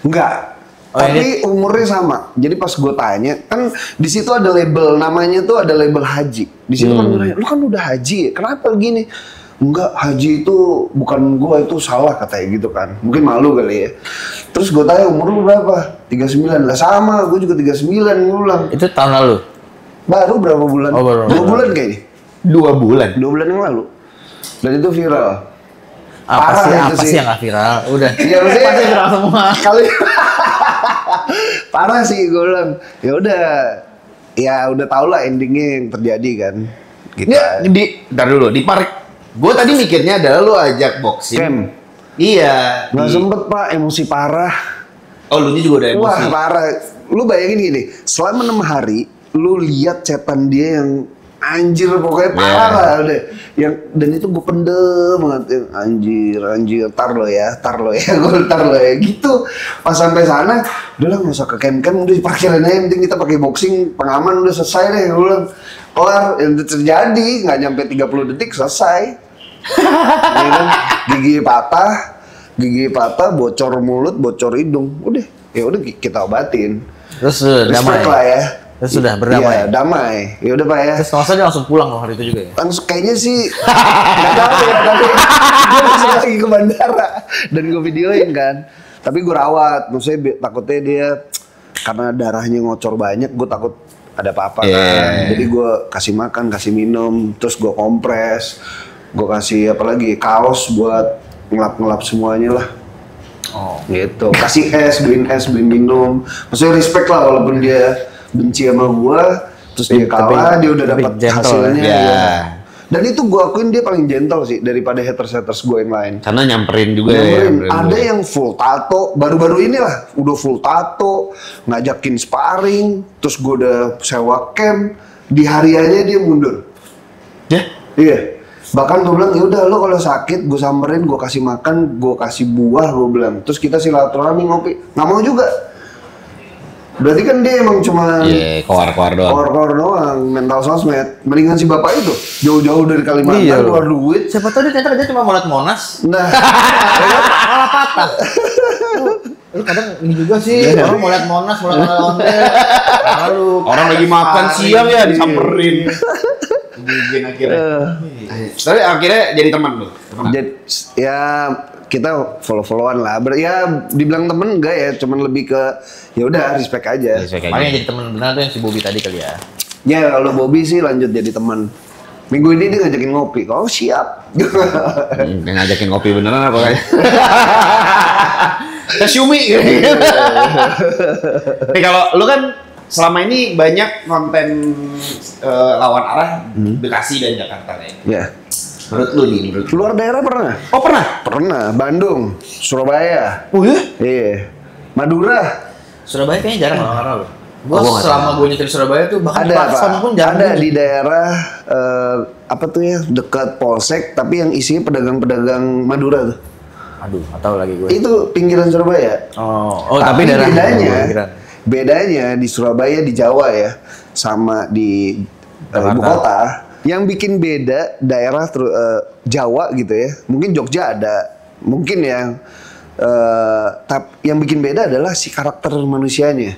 Enggak. Tapi umurnya sama. Jadi pas gue tanya, kan di situ ada label, namanya tuh ada label haji. Di situ kan gue nanya, lu kan udah haji ya, kenapa gini? Enggak, haji itu bukan gue, itu salah katanya gitu kan. Mungkin malu kali ya. Terus gue tanya, umur lu berapa? 39. Lah sama, gue juga 39, gue bilang. Itu tahun lalu? Baru berapa bulan? Oh, baru. 2 bulan kayaknya. 2 bulan? 2 bulan yang lalu. Dan itu viral. Apa sih yang gak viral? Udah. Iya, maksudnya pasti viral semua. Kali parah sih gue bilang. Ya udah tau lah endingnya yang terjadi kan. Gitu. Ya, ntar dulu di park. Gue tadi mikirnya adalah lu ajak boxing. Camp. Iya. Nggak sempet pak, emosi parah. Oh, lu juga udah emosi. Wah parah. Lu bayangin gini, selama 6 hari, lu lihat chatan dia yang anjir pokoknya parah lah udah. Yang dan itu gue pendem banget yang anjir, tar lo ya, gue tar lo ya gitu. Pas sampai sana, udah lah nggak usah ke camp, udah di parkiran aja, penting kita pakai boxing, pengaman udah selesai deh, gue bilang. Kelar, yang terjadi nggak nyampe 30 detik selesai. Ya kan? Gigi patah, bocor mulut, bocor hidung, udah kita obatin. Terus damai lah ya. Terus sudah berdamai. Iya, damai. Ya udah Pak ya. Terus dia langsung pulang loh hari itu juga ya. Langsung kayaknya sih nggak tahu ya, tapi gue langsung lagi ke bandara dan gue videoin kan. Tapi gue rawat, maksudnya takutnya dia karena darahnya ngocor banyak, gue takut ada apa-apa kan. Jadi gue kasih makan, kasih minum, terus gue kompres, gue kasih apa lagi kaos buat ngelap semuanya lah. Oh. Gitu. Kasih beliin minum. Maksudnya respect lah walaupun dia benci sama gue, terus dia kalah, dia udah dapat hasilnya. Ya. Dan itu gue akuin dia paling gentle sih daripada haters gue yang lain. Karena nyamperin juga ya. Ada yang full tato, baru-baru inilah udah full tato, ngajakin sparring, terus gue udah sewa camp, di hariannya dia mundur. Ya? Iya. Bahkan gue bilang, ya udah lo kalau sakit gue samperin, gue kasih makan, gue kasih buah, gue bilang. Terus kita silaturahmi ngopi, nggak mau juga. Berarti kan dia emang cuma koar-koar doang. Koar-koar doang, mental sosmed. Mendingan si bapak itu jauh-jauh dari Kalimantan keluar duit. Siapa tahu dia ternyata cuma mau liat Monas. Nah, malah patah. Kadang ini juga sih, orang mau liat Monas, mau liat ondel. Lalu orang lagi makan siang ya disamperin. Gigin akhirnya. Tapi akhirnya jadi teman lu. Jadi ya kita follow-followan lah. Ya dibilang temen enggak ya, cuman lebih ke ya udah respect aja. Makanya jadi teman benar tuh yang si Bobby tadi kali ya. Ya kalau Bobby sih lanjut jadi teman. Minggu ini dia ngajakin ngopi. Oh siap. Dia ngajakin ngopi beneran apa kayak? Xiaomi gitu. Tapi kalau lu kan selama ini banyak konten lawan arah Bekasi dan Jakarta ya. Ya. Menurut lu nih, menurut lu? Luar daerah pernah? Oh pernah? Pernah. Bandung, Surabaya. Oh iya? Iya. Madura. Surabaya kayaknya jarang lawan arah loh. Gua gua nggak selama gue nyetir Surabaya tuh bahkan Ada platform Pak. pun jarang. Ada di daerah apa tuh ya, dekat Polsek, tapi yang isinya pedagang-pedagang Madura tuh. Aduh, nggak tahu lagi gue. Itu pinggiran Surabaya. Oh, tapi daerah bedanya di Surabaya, di Jawa ya, sama di ibu kota. Yang bikin beda daerah Jawa gitu ya, mungkin Jogja ada, mungkin yang yang bikin beda adalah si karakter manusianya.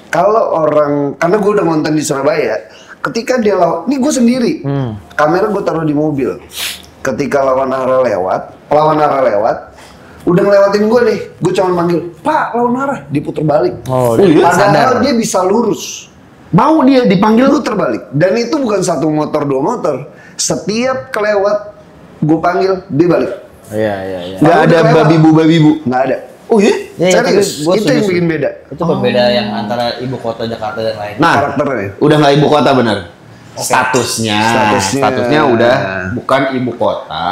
Kalau orang, karena gue udah ngonten di Surabaya, ketika dia lawan, ini gue sendiri, kamera gue taruh di mobil. Ketika lawan arah lewat, udah ngelewatin gue nih, gue cuma manggil, Pak lawan arah, diputer balik. Oh, padahal dia bisa lurus. Mau dia dipanggil Lu terbalik. Dan itu bukan satu motor, dua motor. Setiap kelewat, gue panggil, dia balik. Iya. nggak ada babi-bu. Nggak ada. Oh iya? Serius, gua itu yang bikin beda. Itu berbeda yang antara ibu kota Jakarta dan lain. Nah, Karakternya. udah nggak ibu kota bener. Statusnya udah bukan ibu kota,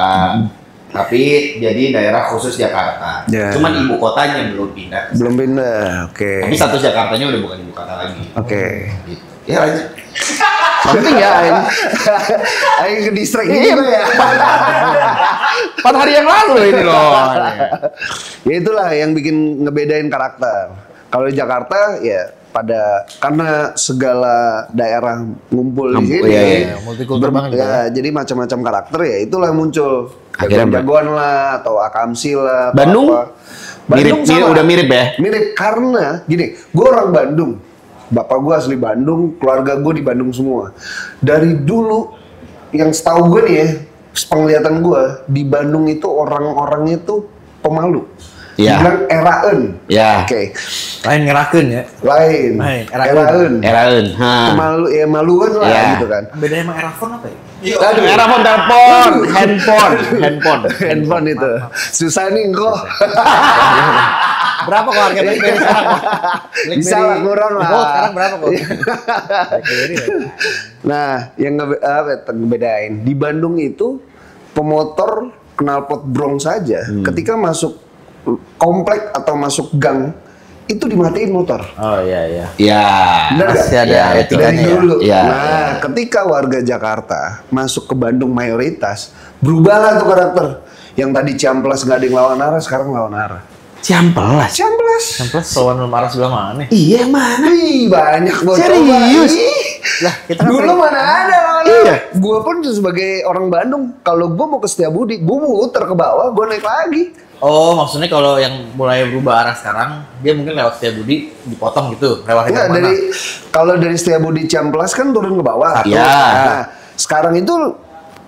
tapi jadi daerah khusus Jakarta. Ya. Cuman ibu kotanya belum pindah. Belum pindah, oke. Tapi status Jakartanya udah bukan ibu kota lagi. Oke. Gitu. Ya lanjut. Penting ya, Aing ke distrik ini ya. 4 hari yang lalu ini loh. Ya itulah yang bikin ngebedain karakter. Kalau di Jakarta ya karena segala daerah ngumpul di sini. Iya. Multikultur banget. Ya, jadi macam-macam karakter ya itulah muncul. Akhirnya, Jagoan lah atau Akamsi lah. atau Bandung? apa. Bandung Mirip, udah mirip ya? Mirip karena gini, gue orang Bandung. Bapak gue asli Bandung, keluarga gue di Bandung semua. Dari dulu, yang setahu gue nih ya, penglihatan gue, di Bandung itu orang-orangnya tuh pemalu. Ya. Bilang eraen. Ya. Oke. Lain ngerakeun ya. Lain. Eraen. Eraeun. Pemalu, ya maluan lah Ya. gitu kan. Beda sama Erafon apa ya? Aduh, telepon, handphone. Handphone itu. Susah nih kok. Berapa kok harga BlackBerry sekarang? Bisa lah, kurang lah. Oh, sekarang berapa kok? Nah, yang ngebedain di Bandung itu pemotor knalpot brong saja ketika masuk komplek atau masuk gang itu dimatiin motor. Oh iya. Ya. Benar nggak? Masih ada etikanya Dari dulu. ya. Nah, ketika warga Jakarta masuk ke Bandung mayoritas, berubahlah tuh karakter. Yang tadi Ciamplas nggak ada yang lawan arah, sekarang lawan arah. Ciamplas. Ciamplas. Sowan marah sebelah mana? Iya mana? Ih, banyak bocor. Serius? Lah, kita kan Dulu mana ada lawan Iya. arah. Gue pun sebagai orang Bandung, kalau gue mau ke Setiabudi, gue muter ke bawah, gue naik lagi. Oh, maksudnya kalau yang mulai berubah arah sekarang, dia mungkin lewat Setiabudi dipotong gitu, lewat Enggak, mana? kalau dari Setiabudi Ciamplas kan turun ke bawah. Iya. Nah, sekarang itu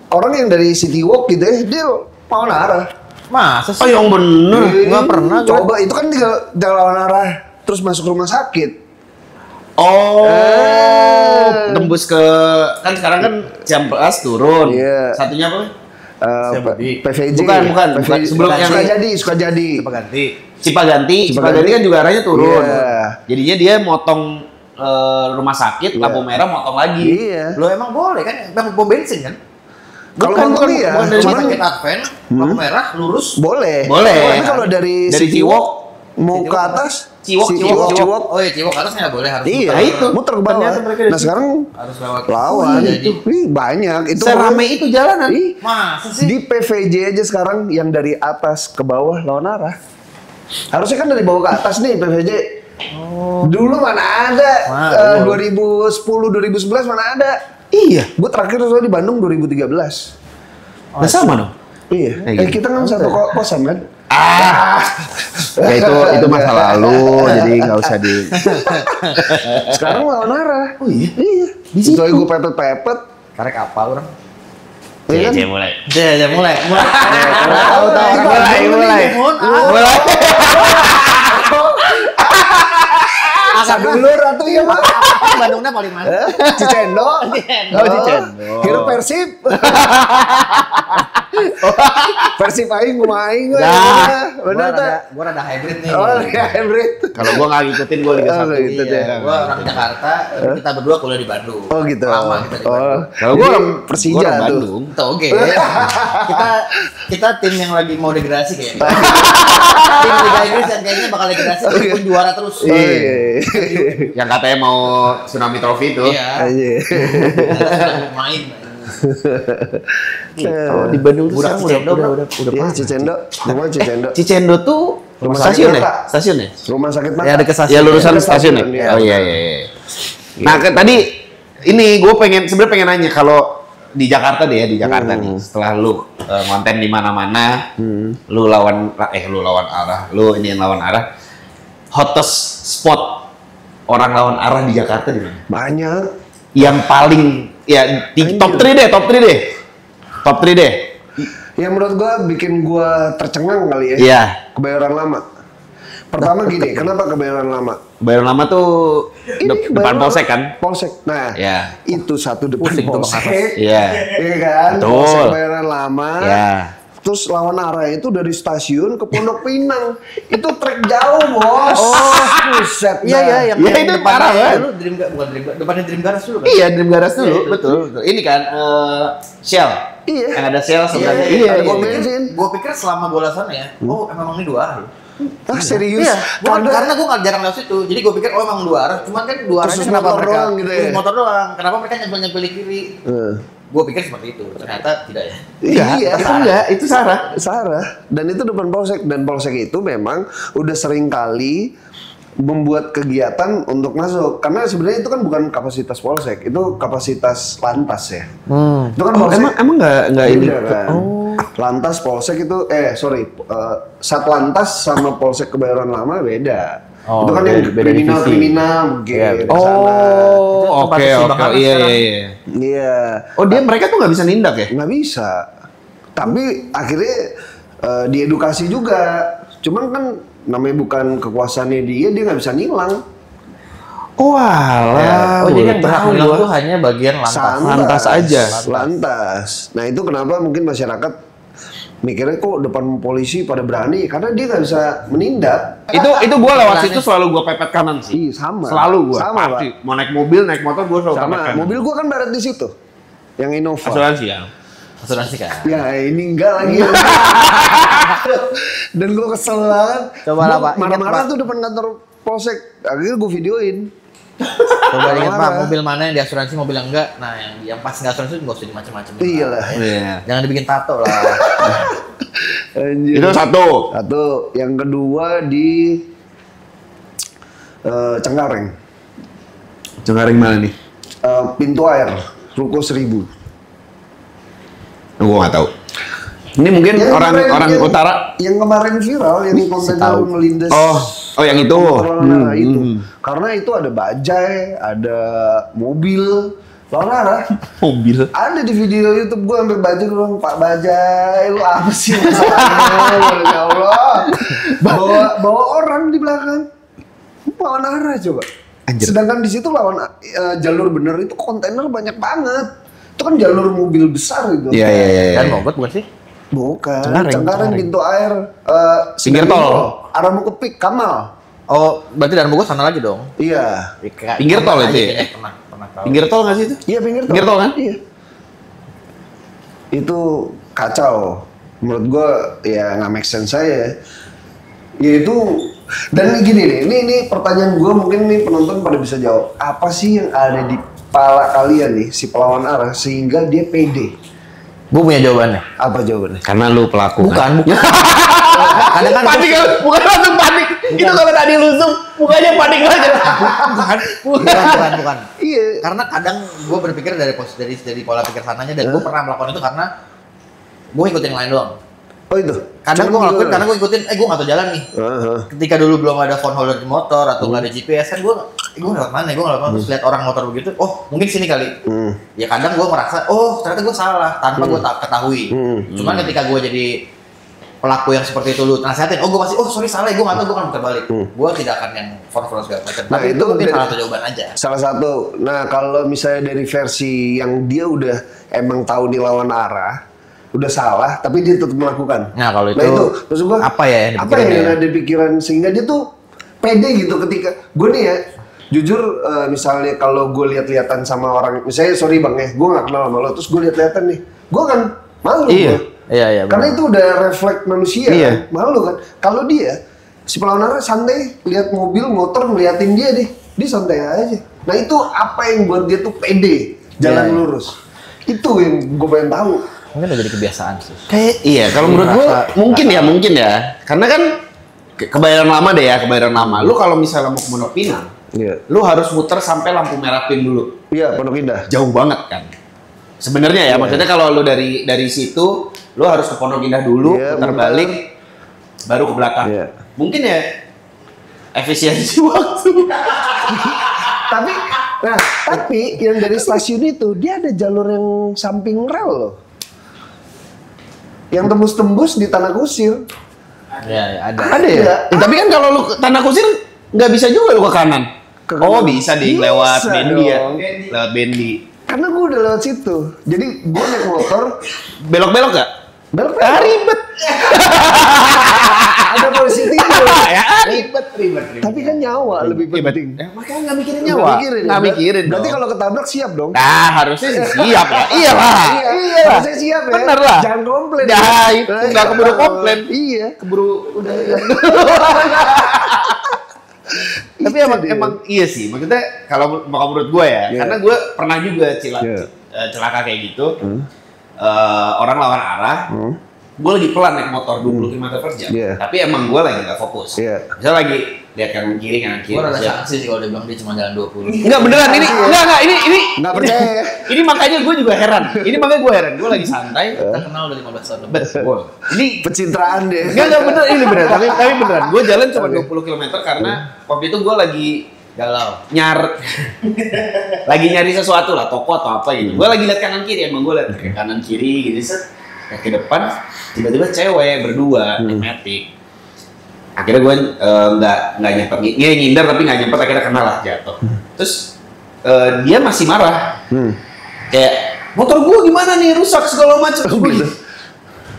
orang yang dari City Walk gitu ya, dia mau arah. Masa Oh sih? yang bener. Nggak pernah gue. Coba itu kan tinggal lawan arah, terus masuk rumah sakit. Oh, tembus ke kan sekarang kan Ciamplas turun. Iya. Satunya apa? Setiabudi. PVJ. Bukan. Sebelum yang suka jadi. Coba ganti. Cipaganti kan juga arahnya turun. Iya. Jadinya dia motong rumah sakit, lampu merah motong lagi. Iya. Lo emang boleh kan? Bang pom bensin kan? Kalau motor iya, Bukan dari cuman sakit Advent, lampu merah, lurus. boleh. Boleh. Tapi kalau dari City City Walk, Walk mau ke atas, Ciwok. Oh iya, Ciwok atasnya nggak boleh, harus Iya, muter. itu muter ke bawah. Ternyata mereka Nah sekarang Harus lewat. lawan Jadi. Ih, banyak itu. serame itu jalanan. Ih, Masa sih? di PVJ aja sekarang yang dari atas ke bawah lawan arah. Harusnya kan dari bawah ke atas nih PVJ. Dulu mana ada? 2010, 2011 mana ada? Iya. Gue terakhir soalnya di Bandung 2013. Nah, sama dong. Iya. Kayak gitu. Kita kan satu kosan kan? Ya itu masa lalu, jadi nggak usah di. Sekarang lawan arah. Oh iya. Iya. Di Itu situ. gue pepet-pepet. Karek apa orang? Iya kan? mulai. Mulai. Tahu. Mulai. Sadulur atau ya mah? Bandungnya paling mana? Cicendo. Oh, Cicendo. Hero Persib. Persib aing kumaha aing we. Bener tuh. Gua rada hybrid nih. Oh, ya hybrid. Kalau gua nggak ngikutin gua Liga 1. Gitu deh. Gua orang Jakarta, kita berdua kuliah di Bandung. Oh gitu. Lama kita di Bandung. Kalau gua orang Persija gua orang tuh. Bandung. Tuh, oke. Kita tim yang lagi mau degradasi kayaknya. Tim Liga Inggris yang kayaknya bakal degradasi walaupun juara terus. Yang katanya mau Tsunami Trophy itu. Iya. Aja. Main. Oh, di Bandung tuh Udah sekarang udah Iya, Cicendo. Rumah Cicendo. Cicendo tuh Rumah stasiun sakit ya? Mata. Stasiun ya? Rumah sakit mata. Ya dekat Ya lulusan Dekat stasiun ya? iya. Oh iya. Nah tadi ini gue sebenarnya pengen nanya kalau di Jakarta deh ya, di Jakarta nih setelah lu konten di mana-mana, lu lawan arah, lu ini yang lawan arah, hottest spot orang lawan arah di Jakarta di mana? Banyak. Yang paling ya top 3 deh. Top 3 deh. Yang menurut gua bikin gua tercengang kali ya. Iya. Kebayoran Lama. Pertama gini, kenapa Kebayoran Lama? Kebayoran Lama tuh depan Kebayoran Polsek Lama. kan? Polsek. Nah, Ya. itu satu depan Pusing tuh, Bang Polsek. Iya. Iya kan? Betul. Polsek Kebayoran Lama. Ya. Terus lawan arah itu dari stasiun ke Pondok Pinang. Itu trek jauh, Bos. Buset. Iya dah. yang Ya, itu parah banget. Dulu depannya Dream Garage dulu kan? Iya, Dream Garage dulu, Iya, betul. Ini kan Shell. Iya. Yang ada Shell sebenarnya. Iya, Gua iya. pikir, gua pikir selama gua lasan ya, oh emang ini dua arah. Ah, serius? Iya, karena gua nggak jarang lewat situ. Jadi gua pikir oh emang dua arah. Cuman kan dua arahnya Khusus kenapa motor mereka? doang gitu ya? Khusus motor doang. Kenapa mereka nyempil di kiri? Gua pikir seperti itu. Ternyata tidak ya. Iya, itu Sarah. Sarah. Dan itu depan Polsek. Dan Polsek itu memang udah sering kali membuat kegiatan untuk masuk. Karena sebenarnya itu kan bukan kapasitas Polsek, itu kapasitas Lantas ya. Itu kan Polsek. Emang nggak ini. Beda kan. Lantas Polsek itu Satlantas sama Polsek Kebayoran Lama beda. Oh, itu kan yang beda divisi. kriminal mungkin Iya, di sana. Oke. Iya. Iya. Oh, mereka tuh nggak bisa nindak ya? Nggak bisa. Tapi akhirnya diedukasi juga. Cuman kan namanya bukan kekuasaannya dia nggak bisa nilang. Oh, alah. Oh jadi yang berhak bilang itu hanya bagian lantas. Lantas aja. Lantas. Nah itu kenapa mungkin masyarakat mikirnya kok depan polisi pada berani karena dia nggak bisa menindak. Itu gue lewat situ selalu gue pepet kanan sih. Iya sama. Selalu gue. Sama, Pasti. Mau naik mobil, naik motor gue selalu pepet Sama. kanan. Mobil gua kan baret di situ. Yang Innova. Asuransi ya. Asuransi kan. Ya ini enggak lagi. Dan gua kesel banget. Coba lah, Pak. Ingat, Marah-marah Pak. tuh depan kantor polsek. Akhirnya gua videoin. Coba ingat Pak, Marah. mobil mana yang diasuransi, mobil yang enggak. Nah, yang pas enggak asuransi nggak usah dimacem-macem. Iya lah. Iya. Jangan dibikin tato lah. Anjir. Itu satu. Satu. Yang kedua di Cengkareng. Cengkareng mana nih? Pintu air. Ruko 1000. Gue nggak tahu. Ini mungkin Yang orang kemarin- utara. Yang kemarin viral yang kontennya tahu. melindas. Oh, yang itu. Nah, itu. Karena itu ada bajai, ada mobil, lawan arah. Mobil. Ada di video YouTube gue sampai bajai gue bilang, Pak Bajai, lu apa sih masalahnya? Ya Allah. Bawa orang di belakang. Lawan arah coba. Anjir. Sedangkan di situ lawan jalur bener itu kontainer banyak banget. Itu kan jalur mobil besar itu. Iya. Dan Mogot bukan sih? Bukan, Cengkareng. Cengkareng pintu air. Pinggir tol. Arah mau ke Pik, Kamal. Oh, berarti dan Mogot sana lagi dong. Iya. Pinggir tol itu ya? Pernah tahu. Pinggir tol nggak sih itu? Iya pinggir tol. Pinggir tol kan? Iya. Itu kacau. Menurut gua ya nggak make sense saya. Ya itu dan gini nih, ini pertanyaan gua mungkin nih penonton pada bisa jawab. Apa sih yang ada di kepala kalian nih si pelawan arah sehingga dia pede? Gue punya jawabannya. Apa jawabannya? Karena lu pelaku. Bukan. Kadang kan Panik, bukan langsung panik. Itu kalau tadi lu zoom, mukanya panik aja. bukan. Iya. Karena kadang gue berpikir dari pola pikir sananya dan gue pernah melakukan itu karena gue ikutin yang lain doang. Oh itu. Kadang gue ngelakuin karena gue ikutin, gue nggak tahu jalan nih. Ketika dulu belum ada phone holder di motor atau nggak ada GPS kan gue lewat mana? Gue nggak lewat mana. Terus lihat orang motor begitu, oh mungkin sini kali. Ya kadang gue merasa, oh ternyata gue salah tanpa gue ketahui. Cuman ketika gue jadi pelaku yang seperti itu lu nasihatin, gue pasti, sorry salah, gue nggak tahu, gue kan putar balik. Gue tidak akan yang front segala macam. Nah, Tapi itu mungkin salah satu jawaban aja. Salah satu. Nah, kalau misalnya dari versi yang dia udah emang tahu nih lawan arah, udah salah, tapi dia tetap melakukan. Nah, kalau itu, maksud gua, apa ya yang ada di pikiran sehingga dia tuh pede gitu ketika gue nih ya, jujur misalnya kalau gue lihat-lihatan sama orang, misalnya sorry bang ya, gue nggak kenal sama lo, terus gue lihat-lihatan nih, gue kan malu. Iya, karena itu udah refleks manusia, kan? Malu kan. Kalau dia si pelawan arah santai, lihat mobil, motor, ngeliatin dia deh, dia santai aja. Nah itu apa yang buat dia tuh pede, jalan lurus. Itu yang gue pengen tahu. Mungkin udah jadi kebiasaan sih. Kayak kalau menurut gue mungkin ya. Karena kan kebayaran lama deh ya, kebayaran lama. Lu kalau misalnya mau ke Pondok Pinang, lu harus muter sampai lampu merah pin dulu. Iya, Pondok Indah. Jauh banget kan. Sebenarnya ya, maksudnya kalau lu dari situ, lu harus ke Pondok Indah dulu, putar balik, baru ke belakang. Mungkin ya efisiensi waktu. tapi yang dari stasiun itu dia ada jalur yang samping rel loh. Yang tembus-tembus di Tanah Kusir. Ada. Ada ya? Tapi kan kalau lu ke Tanah Kusir nggak bisa juga lu ke kanan. Bisa lewat Bendi ya. Lewat Bendi. Karena gue udah lewat situ. Jadi gue naik motor. Belok-belok nggak? Belok-belok. Ribet. Ada polisi tidur. Ya ribet. Tapi kan nyawa lebih penting. Makanya nggak mikirin nyawa. Nggak mikirin. Berarti kalau ketabrak siap dong. Nah harusnya siap ya. Iyalah. Harusnya siap ya. Bener lah. Jangan komplain. Nah itu nggak keburu komplain. Iya. Keburu udah. Tapi emang iya sih. Maksudnya kalau menurut gue ya, karena gue pernah juga celaka kayak gitu. Orang lawan arah. Gue lagi pelan naik motor 20 km per jam, tapi emang gue lagi gak fokus. Misalnya lagi lihat kanan kiri. Gue rada sanksi sih kalau dia bilang dia cuma jalan 20. Enggak beneran ini, ini nggak percaya. Ini makanya gue juga heran. Gue lagi santai. Kita kenal udah 15 tahun lebih. Ini pencitraan deh. Enggak bener ini bener. Tapi beneran. Gue jalan cuma 20 km karena waktu itu gue lagi galau. Lagi nyari sesuatu lah, toko atau apa gitu. Gue lagi lihat kanan kiri, emang gue lihat kanan kiri gitu. Ke depan tiba-tiba cewek berdua naik Matic. Akhirnya gue nggak nyamper, ngindar tapi nggak nyamper, akhirnya kena lah jatuh. Terus dia masih marah, kayak motor gue gimana nih rusak segala macam.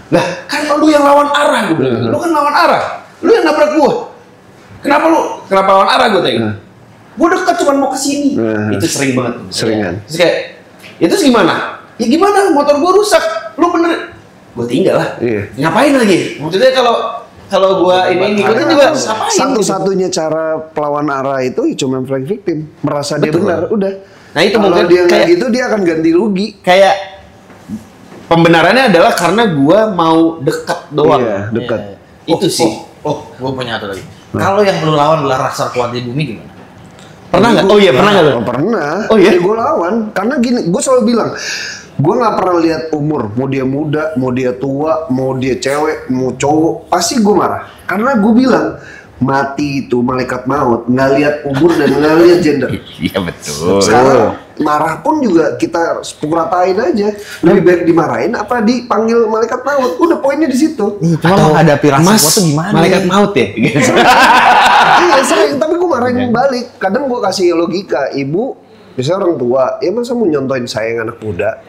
Lah kan lu yang lawan arah, gue bilang. Lu kan lawan arah, lu yang nabrak gue. Kenapa lawan arah gue tanya? Gue dekat cuma mau kesini. Itu sering banget. Seringan. Terus kayak, itu gimana? Ya gimana? Motor gue rusak, lu bener. Gue tinggal lah. Ngapain lagi? Maksudnya kalau gue ini gue juga ngapain? Satu-satunya cara pelawan arah itu cuma flank victim, merasa dia benar, udah. Nah itu kalau mungkin dia kayak gitu dia akan ganti rugi. Kayak pembenarannya adalah karena gue mau dekat doang. Iya, dekat. Itu sih. Gue punya satu lagi. Kalau yang lu lawan adalah rasa kuat di bumi gimana? Pernah nggak? Oh iya pernah nggak lu? Pernah. Oh iya. Gue lawan karena gini, gue selalu bilang. Gue nggak pernah lihat umur, mau dia muda, mau dia tua, mau dia cewek, mau cowok, pasti gue marah. Karena gue bilang, mati itu malaikat maut, nggak lihat umur dan nggak lihat gender. Iya betul. Sekarang marah pun juga kita pukul ratain aja. Lebih baik dimarahin apa dipanggil malaikat maut? Udah poinnya di situ. Atau ada pirasa gua tuh gimana? Malaikat maut ya? Iya sering, tapi gue marahin balik. Kadang gue kasih logika, ibu, misalnya orang tua, ya masa mau nyontoin saya yang anak muda?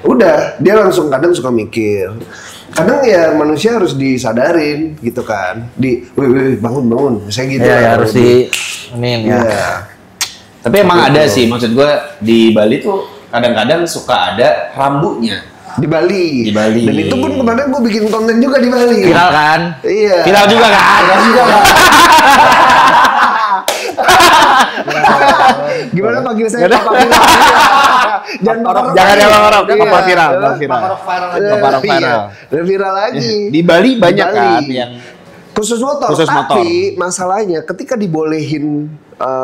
Udah, dia langsung kadang suka mikir. Kadang ya manusia harus disadarin gitu kan. Wih, bangun, misalnya gitu. Ya harus di ya. Tapi emang ada sih, maksud gue di Bali tuh kadang-kadang suka ada rambunya. Di Bali. Dan itu pun kemarin gue bikin konten juga di Bali. Viral kan? Iya. Viral juga kan? Gimana panggil saya Papa Viral? Jangan orang viral. Viral lagi. Di Bali banyak kan yang khusus motor. Tapi masalahnya ketika dibolehin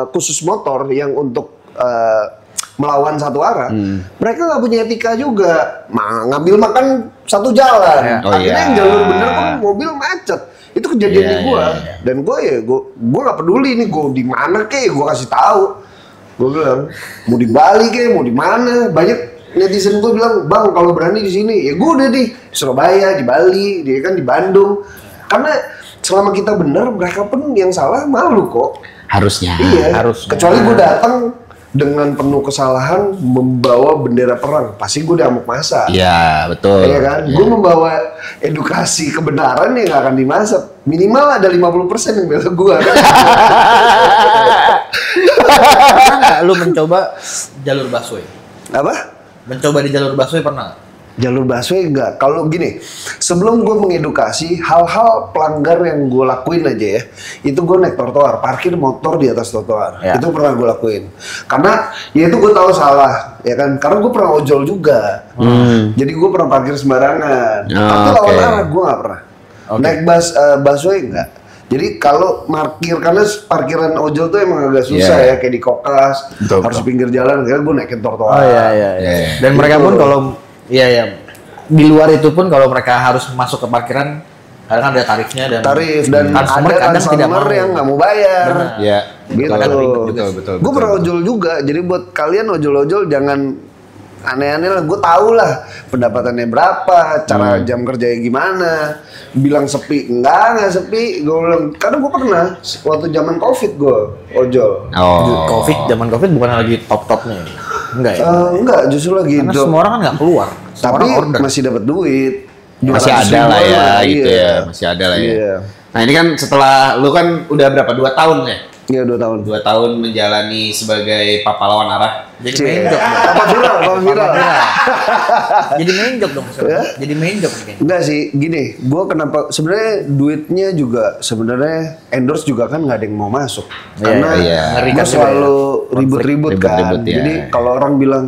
khusus motor yang untuk melawan satu arah, mereka nggak punya etika juga. Ngambil makan satu jalan. Akhirnya yang jalur bener pun mobil macet. Itu kejadian di gue. Dan gue nggak peduli nih gue di mana kek, gue kasih tahu. Gue bilang mau di Bali kek, mau di mana, banyak netizen gue bilang, "Bang, kalau berani di sini." Ya gue udah di Surabaya, di Bali, dia kan di Bandung. Karena selama kita bener, mereka pun yang salah malu kok. Harusnya. Iya, harusnya. kecuali gue datang dengan penuh kesalahan membawa bendera perang, pasti gue diamuk masa. Iya, betul. Iya kan? Gue membawa edukasi kebenaran yang akan dimasak. Minimal ada 50% yang bela gue. Pernah nggak lu mencoba jalur busway? Apa? Mencoba di jalur busway pernah nggak? Jalur busway enggak. Kalau gini, sebelum gue mengedukasi hal-hal pelanggar yang gue lakuin aja ya, itu gue naik trotoar, parkir motor di atas trotoar. Ya. Itu pernah gue lakuin. Karena ya itu gue tahu salah, ya kan? Karena gue pernah ojol juga. Jadi gue pernah parkir sembarangan. Oh, Tapi lawan oke. arah gue nggak pernah. Oke. Naik busway enggak. Jadi kalau parkir, karena parkiran ojol tuh emang agak susah Iya. ya, kayak di Kokas, Betul, harus betul. pinggir jalan, akhirnya gue naikin trotoar. Oh iya. Dan mereka Gitu. pun kalau di luar itu pun kalau mereka harus masuk ke parkiran kadang ada tarifnya dan Tarif dan customer ada kadang tidak customer mau. yang nggak mau bayar. Benar. Iya. Gitu. Kadang ribet juga. Betul. Gue pernah ojol juga, jadi buat kalian ojol-ojol jangan aneh-aneh lah. Gue tau lah pendapatannya berapa, cara jam kerjanya gimana. Bilang sepi, enggak sepi. Gue bilang, karena gue pernah waktu zaman COVID gue ojol. Oh. Zaman COVID bukan lagi top-topnya. Enggak ya? Enggak, justru lagi Karena drop. semua orang kan nggak keluar. Semua Tapi orang order. masih dapat duit. Masih 200 ada lah ribuan ya, lah, gitu iya. ya. Masih ada lah ya. Iya. Nah ini kan setelah lu kan udah berapa? 2 tahun ya? Iya 2 tahun. 2 tahun menjalani sebagai pahlawan arah. Jadi Cie. main job dong. Apa viral? Jadi main job dong maksudnya. Ya? Jadi main job nih kayaknya. Enggak sih, gini, gue kenapa sebenarnya duitnya juga sebenarnya endorse juga kan nggak ada yang mau masuk, karena iya. Ngeri gue kan selalu juga ya. ribut-ribut kan, Ribut-ribut, ya. jadi kalau orang bilang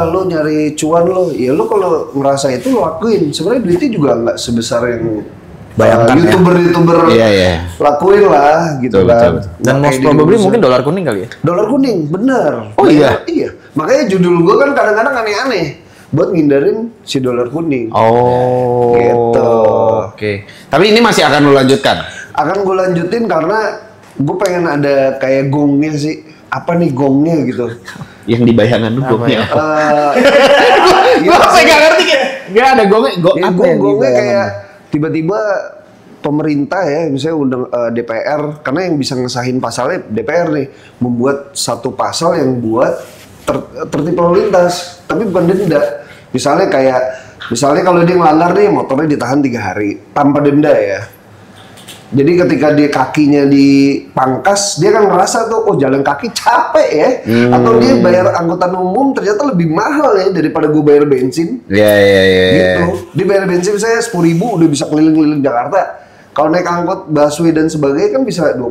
lu nyari cuan lo, ya lu kalau ngerasa itu lo lakuin, sebenarnya duitnya juga nggak sebesar yang Bayangkan ya. youtuber Iya. lakuin lah gitu Betul, kan. betul. Dan Nggak most kayak probably Deddy mungkin Corbuzier. dolar kuning kali ya. Dolar kuning, bener. Oh, iya? Iya. Makanya judul gue kan kadang-kadang aneh-aneh buat ngindarin si dolar kuning. Oh. Gitu. Oke. Tapi ini masih akan lu lanjutkan? Akan gue lanjutin karena gue pengen ada kayak gongnya sih. Apa nih gongnya gitu? Yang di bayangan lu gongnya apa? Gitu Gua sih. nggak ngerti kan? Nggak ada gongnya. Ya, Apa yang di gongnya bayangan? kayak tiba-tiba pemerintah ya, misalnya undang DPR, karena yang bisa ngesahin pasalnya DPR nih, membuat satu pasal yang buat tertib lalu lintas, tapi bukan denda. Misalnya kalau dia ngelanggar nih, motornya ditahan 3 hari tanpa denda ya. Jadi ketika dia kakinya dipangkas, dia kan ngerasa tuh, oh jalan kaki capek ya. Atau dia bayar angkutan umum ternyata lebih mahal ya daripada gue bayar bensin. Iya. Gitu. Dia bayar bensin misalnya 10.000 udah bisa keliling-keliling Jakarta. Kalau naik angkot, busway dan sebagainya kan bisa 20.000,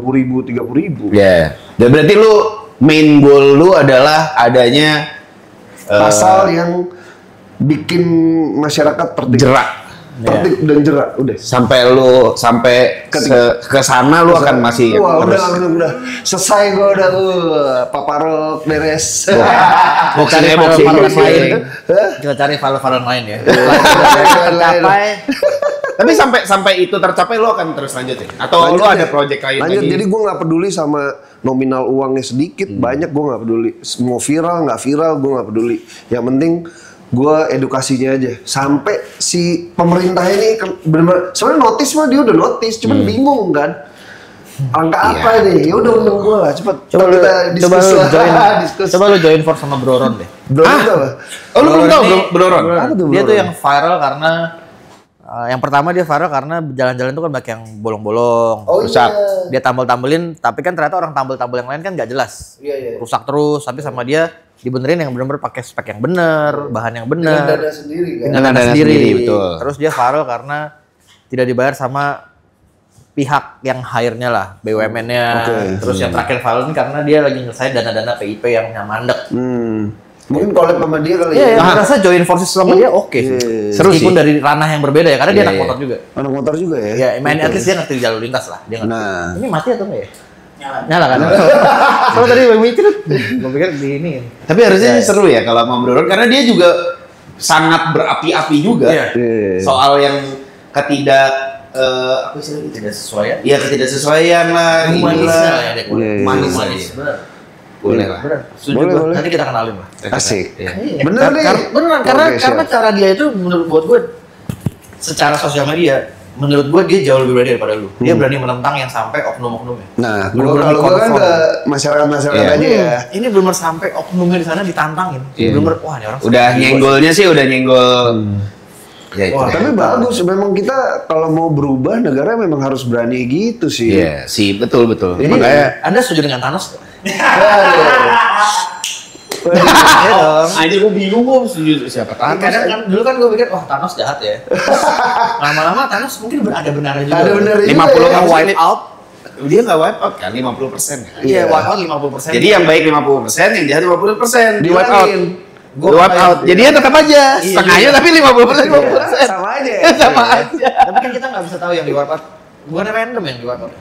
30.000. Iya. Dan berarti lu main goal lu adalah adanya Pasal yang bikin masyarakat tertib. jerak. Tertib dan jerak, udah. Sampai ke sana lu akan masih Wah, terus. udah selesai gue udah paparok beres. Cari boxing. file-file lain. Hah? Kita cari file-file lain ya. Tercapai. Tapi sampai itu tercapai lu akan terus lanjut ya? Atau Lanjut lu ada ya. project lain Lanjut, lagi? jadi gue nggak peduli sama nominal uangnya sedikit, banyak gue nggak peduli. Mau viral nggak viral gue nggak peduli. Yang penting gue edukasinya aja. Sampai si pemerintah ini benar-benar, sebenarnya notice mah dia udah notice, cuman bingung kan. Angka apa nih? Ya udah undang gue lah, cepet. Coba lu kita diskusi join. lah. Diskusi. Coba lu join force sama Bro Ron deh. Belum itu apa? Oh lu belum tahu Ini- Bro Ron? Apa tuh Dia Bro tuh Ron? yang viral karena yang pertama dia viral karena jalan-jalan tuh kan banyak yang bolong-bolong, Oh rusak. iya. Dia tambal-tambelin, tapi kan ternyata orang tambal-tambal yang lain kan nggak jelas. Iya. Rusak terus, tapi sama dia dibenerin yang bener-bener pakai spek yang bener, bahan yang Dengan bener. dana sendiri kan. Dengan Dengan dana dana sendiri. sendiri, betul. Terus dia viral karena tidak dibayar sama pihak yang hire-nya lah, BUMN-nya. Oke. Terus yang terakhir viral ini karena dia lagi nyelesain dana-dana PIP yang mandek. Mungkin collab sama dia kali Iya, ya. yang merasa join forces sama dia oke sih. Seru Meskipun sih. dari ranah yang berbeda ya, karena dia Iya, anak iya. motor juga. Anak motor juga ya. Ya, main at least dia ngerti jalur lintas lah. Dia ngerti. Nah. Ini mati atau enggak ya? Nyala kan? Soalnya tadi gue mikir, gue pikir di ini. Tapi harusnya seru ya kalau sama Bro Ron karena dia juga sangat berapi-api juga Iya. soal yang apa sih Tidak sesuai ya? Iya ketidaksesuaian lah, Humanisnya inilah. lah ya, dia. Humanis Humanis, lah. benar. Boleh lah. Bener. Setuju Boleh, gua. boleh. Nanti kita kenalin lah. Asik. Iya. Bener deh. Beneran karena cara dia itu buat gue secara sosial media menurut gue dia jauh lebih berani daripada lu. Dia berani menentang yang sampai oknum-oknumnya. Nah, Bener-bener kalau gue kan konfront. ke masyarakat-masyarakat aja ya. Ini bener sampai oknumnya di sana ditantangin. Bener wah ini orang. Udah nyenggolnya sih udah nyenggol. Ya itu. Wah, Tapi bagus, memang kita kalau mau berubah negara memang harus berani gitu sih. Iya, sih betul. Jadi, Makanya Anda setuju dengan Thanos? Waduh. Iya dong. aja gue bingung gue setuju siapa Kadang kan dulu kan gue pikir wah Thanos jahat ya. Lama-lama Thanos mungkin ada benarnya juga. Ada benernya juga 50 ya. kan wipe out. Dia nggak wipe out kan 50%. Iya, wipe out 50%. Jadi yang baik 50%, yang jahat 50%. Di wipe out. Dihilangin. Di wipe out. Jadi ya tetap aja setengahnya tapi 50%. Sama aja. Sama aja. Tapi kan kita nggak bisa tahu yang di wipe out. Bukan random yang di wipe out.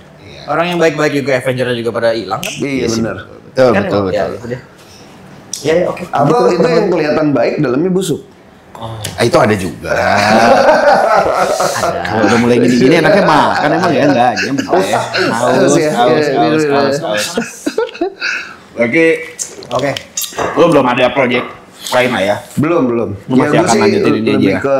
Orang yang baik-baik juga Avenger juga pada hilang kan? Iya benar. Betul, Kan betul, emang, ya, betul. itu dia. Ya, oke. Atau itu yang kelihatan baik dalamnya busuk. Ah, itu ada juga. Kalau udah mulai gini-gini enaknya makan emang ya enggak aja. Haus ya. Haus. Oke. Lu belum ada project lain lah ya? Belum. Lu masih Ya, akan gue lanjutin ini lebih aja? ke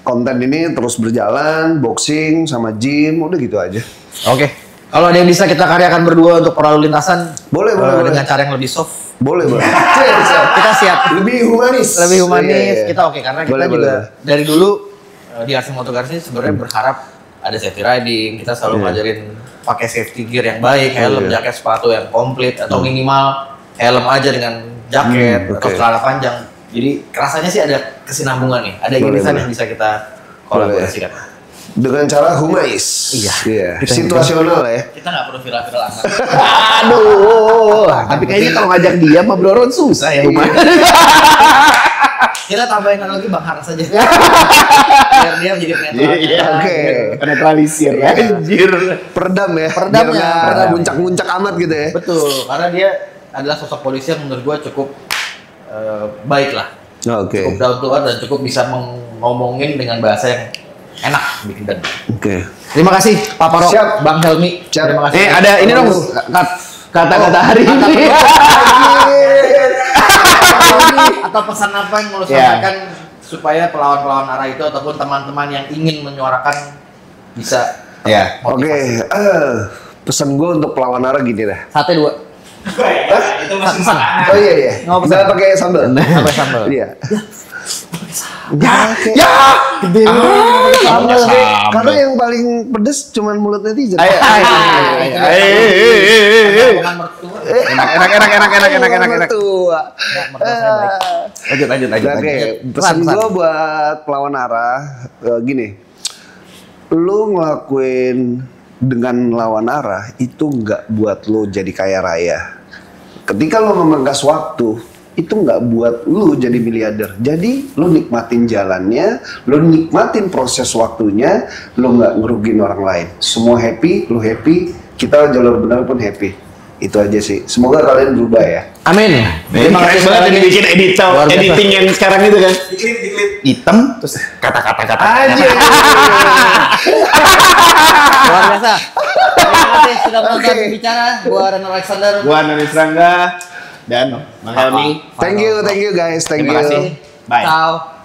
konten ini terus berjalan, boxing sama gym, udah gitu aja. Oke. Kalau ada yang bisa kita karyakan berdua untuk perlalu lintasan, Boleh. dengan cara yang lebih soft, Boleh. kita siap. Lebih humanis. Lebih humanis, Iya. kita oke karena kita Boleh, juga boleh. dari dulu di Arsi Motogaris ini sebenarnya berharap ada safety riding, kita selalu ngajarin pakai safety gear yang baik, helm, jaket, sepatu yang komplit atau minimal helm aja dengan jaket atau oke. celana panjang. Jadi rasanya sih ada kesinambungan nih, ada Boleh, irisan boleh. yang bisa kita kolaborasikan. Dengan cara humais. Iya. Situasional ya. Kita nggak perlu viral-viral anak. Aduh, tapi kayaknya kalau ngajak dia sama Bloron susah ya Umar. Kita tambahin lagi Bang Haras aja. Biar dia menjadi penetral. Oke. Penetralisir anjir. Peredam ya. Peredamnya, Biar nggak peredam. muncak-muncak amat gitu ya. Betul, karena dia adalah sosok polisi yang menurut gua cukup baik lah. Oke. Cukup down to earth dan cukup bisa ngomongin dengan bahasa yang enak bikin dan. Oke. Terima kasih Pak Parok, Siap. Bang Helmi. Siap. Terima kasih. Ada ini dong kata-kata hari ini. Atau pesan apa yang mau lo Iya. sampaikan supaya pelawan-pelawan arah itu ataupun teman-teman yang ingin menyuarakan bisa Ya. Oke. Pesan gue untuk pelawan arah gini dah. sate 2. Itu masih Pesan. makanan. Oh iya. Nggak pesan. Nggak pakai sambal. Sampai sambal. Iya. Ya. Sambal deh. Karena yang paling pedes cuman mulut netizen. Ayo. Omongan mertua. Enak. Tua. Ya, mertua saya baik. Lanjut. Oke, pesan Pesan. gue buat pelawan arah gini, lu ngelakuin dengan lawan arah itu nggak buat lu jadi kaya raya. Ketika lu memangkas waktu, itu nggak buat lu jadi miliarder. Jadi lu nikmatin jalannya, lu nikmatin proses waktunya, lu nggak ngerugin orang lain. Semua happy, lu happy, kita jalur benar pun happy. Itu aja sih. Semoga kalian berubah ya. Amin. Terima kasih banget yang bikin Luar biasa. editing yang sekarang itu kan. Diklit. Hitam terus kata-kata Aja. Luar biasa. Terima kasih sudah menonton Oke. bicara. Gua Renal Alexander. Gua Nani Serangga dan Bang Helmi. Thank you guys. Thank Terima you. kasih. Bye. Ciao.